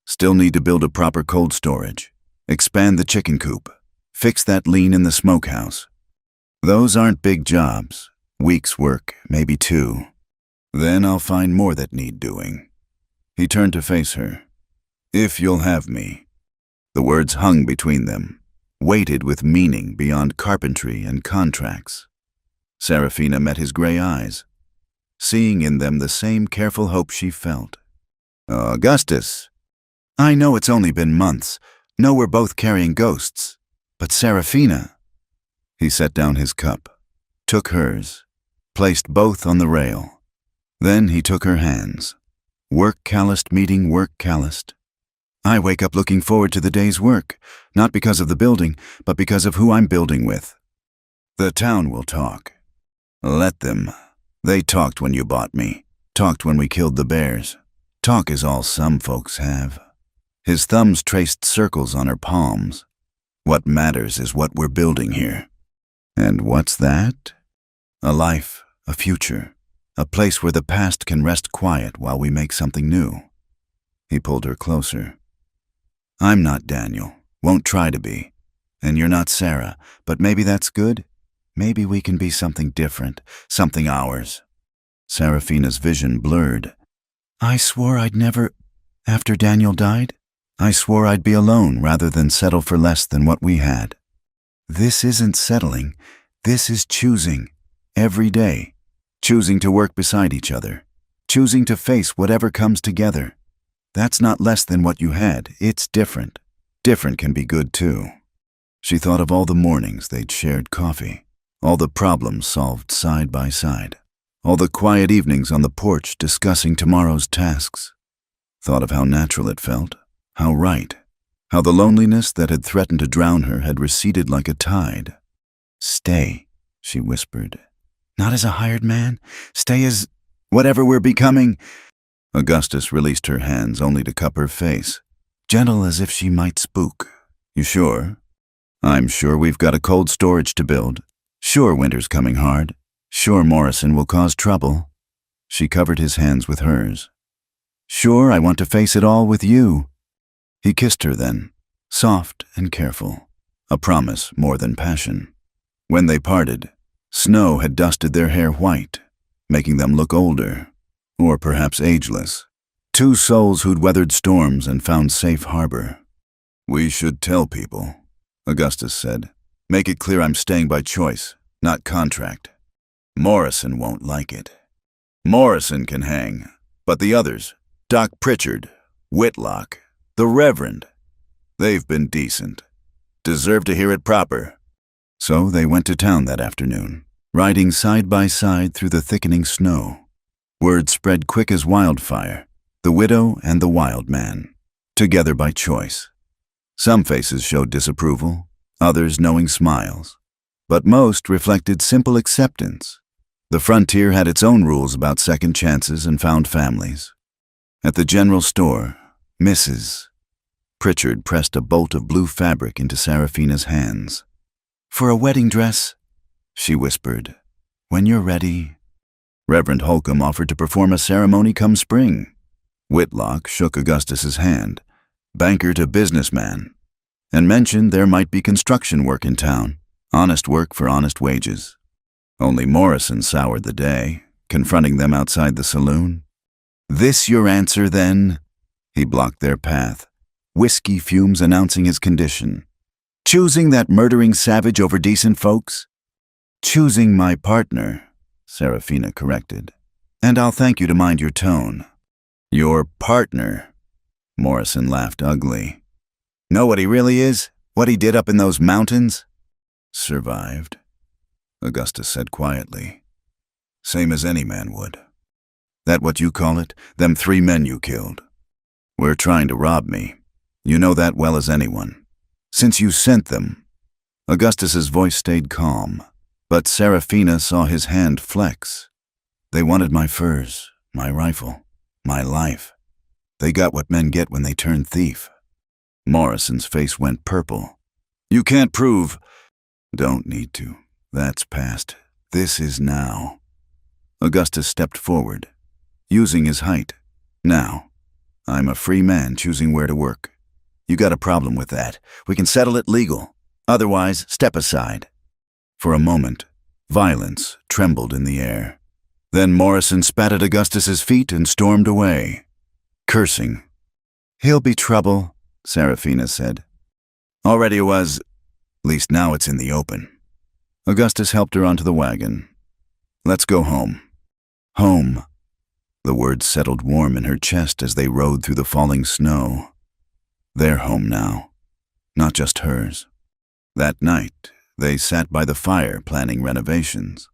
"Still need to build a proper cold storage, expand the chicken coop, fix that lean in the smokehouse. Those aren't big jobs. Weeks' work, maybe 2. Then I'll find more that need doing." He turned to face her. "If you'll have me." The words hung between them, weighted with meaning beyond carpentry and contracts. Serafina met his gray eyes, seeing in them the same careful hope she felt. "Augustus." "I know it's only been months. Know we're both carrying ghosts. But Serafina..." He set down his cup, took hers, placed both on the rail. Then he took her hands. Work calloused meeting work calloused. "I wake up looking forward to the day's work, not because of the building, but because of who I'm building with." "The town will talk. Let them. They talked when you bought me, talked when we killed the bears. Talk is all some folks have." His thumbs traced circles on her palms. "What matters is what we're building here." "And what's that?" "A life, a future, a place where the past can rest quiet while we make something new." He pulled her closer. "I'm not Daniel, won't try to be. And you're not Sarah, but maybe that's good. Maybe we can be something different, something ours." Serafina's vision blurred. "I swore I'd never... After Daniel died, I swore I'd be alone rather than settle for less than what we had." "This isn't settling. This is choosing. Every day. Choosing to work beside each other. Choosing to face whatever comes together. That's not less than what you had. It's different. Different can be good too." She thought of all the mornings they'd shared coffee, all the problems solved side by side, all the quiet evenings on the porch discussing tomorrow's tasks. Thought of how natural it felt, how right, how the loneliness that had threatened to drown her had receded like a tide. "Stay," she whispered. "Not as a hired man. Stay as... whatever we're becoming." Augustus released her hands only to cup her face, gentle as if she might spook. You sure? I'm sure we've got a cold storage to build. Sure winter's coming hard. Sure Morrison will cause trouble. She covered his hands with hers. Sure I want to face it all with you. He kissed her then, soft and careful, a promise more than passion. When they parted, snow had dusted their hair white, making them look older, or perhaps ageless. Two souls who'd weathered storms and found safe harbor. We should tell people, Augustus said. Make it clear I'm staying by choice, not contract. Morrison won't like it. Morrison can hang, but the others, Doc Pritchard, Whitlock, the Reverend, they've been decent. Deserve to hear it proper. So they went to town that afternoon, riding side by side through the thickening snow. Word spread quick as wildfire, the widow and the wild man, together by choice. Some faces showed disapproval, others knowing smiles, but most reflected simple acceptance. The frontier had its own rules about second chances and found families. At the general store, Mrs. Pritchard pressed a bolt of blue fabric into Seraphina's hands. For a wedding dress, she whispered. When you're ready. Reverend Holcomb offered to perform a ceremony come spring. Whitlock shook Augustus's hand, banker to businessman, and mentioned there might be construction work in town, honest work for honest wages. Only Morrison soured the day, confronting them outside the saloon. This your answer, then? He blocked their path, whiskey fumes announcing his condition. Choosing that murdering savage over decent folks? Choosing my partner, Seraphina corrected. And I'll thank you to mind your tone. Your partner, Morrison laughed ugly. Know what he really is? What he did up in those mountains? Survived, Augustus said quietly. Same as any man would. That what you call it? Them 3 men you killed. Were trying to rob me. You know that well as anyone. Since you sent them. Augustus's voice stayed calm, but Seraphina saw his hand flex. They wanted my furs, my rifle, my life. They got what men get when they turn thief. Morrison's face went purple. You can't prove. Don't need to. That's past. This is now. Augustus stepped forward, using his height. Now, I'm a free man choosing where to work. You got a problem with that. We can settle it legal. Otherwise, step aside. For a moment, violence trembled in the air. Then Morrison spat at Augustus's feet and stormed away, cursing. He'll be trouble, Seraphina said. Already was. At least now it's in the open. Augustus helped her onto the wagon. Let's go home. Home. The words settled warm in her chest as they rode through the falling snow. Their home now, not just hers. That night, they sat by the fire planning renovations.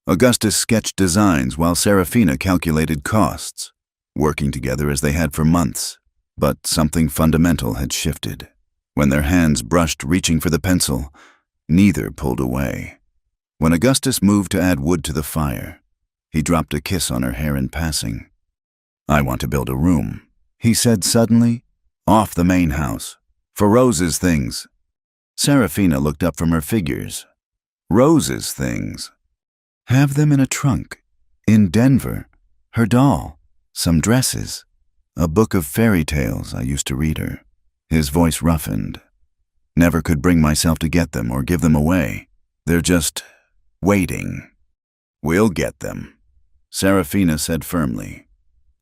Augustus sketched designs while Seraphina calculated costs, working together as they had for months. But something fundamental had shifted. When their hands brushed reaching for the pencil, neither pulled away. When Augustus moved to add wood to the fire, he dropped a kiss on her hair in passing. I want to build a room, he said suddenly, off the main house, for Rose's things. Seraphina looked up from her figures. Rose's things. Have them in a trunk. In Denver. Her doll. Some dresses. A book of fairy tales I used to read her. His voice roughened. Never could bring myself to get them or give them away. They're just waiting. We'll get them, Seraphina said firmly.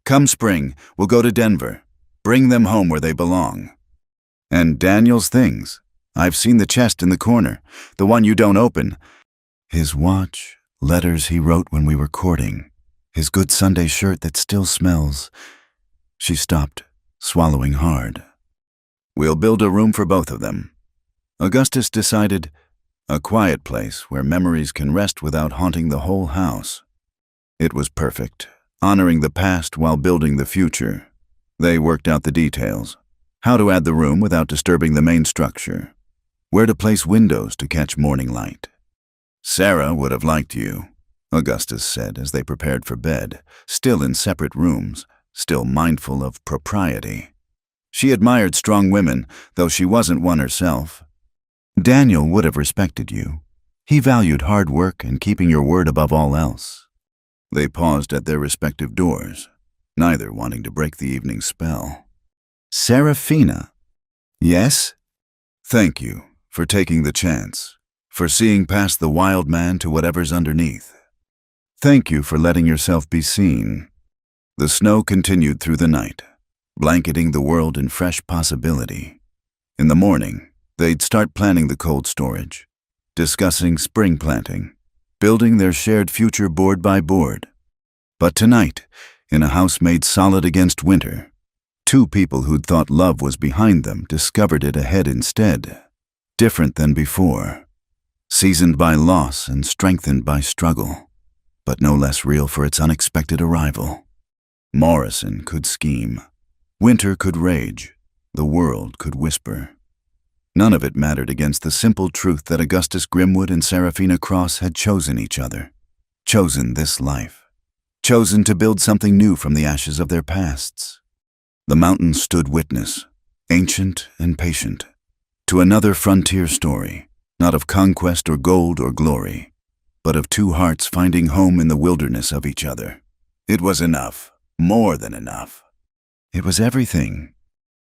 Come spring, we'll go to Denver. Bring them home where they belong. And Daniel's things. I've seen the chest in the corner, the one you don't open. His watch, letters he wrote when we were courting, his good Sunday shirt that still smells. She stopped, swallowing hard. We'll build a room for both of them. Augustus decided, a quiet place where memories can rest without haunting the whole house. It was perfect, honoring the past while building the future. They worked out the details, how to add the room without disturbing the main structure, where to place windows to catch morning light. Sarah would have liked you, Augustus said as they prepared for bed, still in separate rooms, still mindful of propriety. She admired strong women, though she wasn't one herself. Daniel would have respected you. He valued hard work and keeping your word above all else. They paused at their respective doors, neither wanting to break the evening spell. Serafina. Yes? Thank you for taking the chance, for seeing past the wild man to whatever's underneath. Thank you for letting yourself be seen. The snow continued through the night, blanketing the world in fresh possibility. In the morning, they'd start planning the cold storage, discussing spring planting, building their shared future board by board. But tonight, in a house made solid against winter, two people who'd thought love was behind them discovered it ahead instead. Different than before, seasoned by loss and strengthened by struggle, but no less real for its unexpected arrival. Morrison could scheme. Winter could rage. The world could whisper. None of it mattered against the simple truth that Augustus Grimwood and Serafina Cross had chosen each other, chosen this life, chosen to build something new from the ashes of their pasts. The mountains stood witness, ancient and patient, to another frontier story, not of conquest or gold or glory, but of two hearts finding home in the wilderness of each other. It was enough, more than enough. It was everything.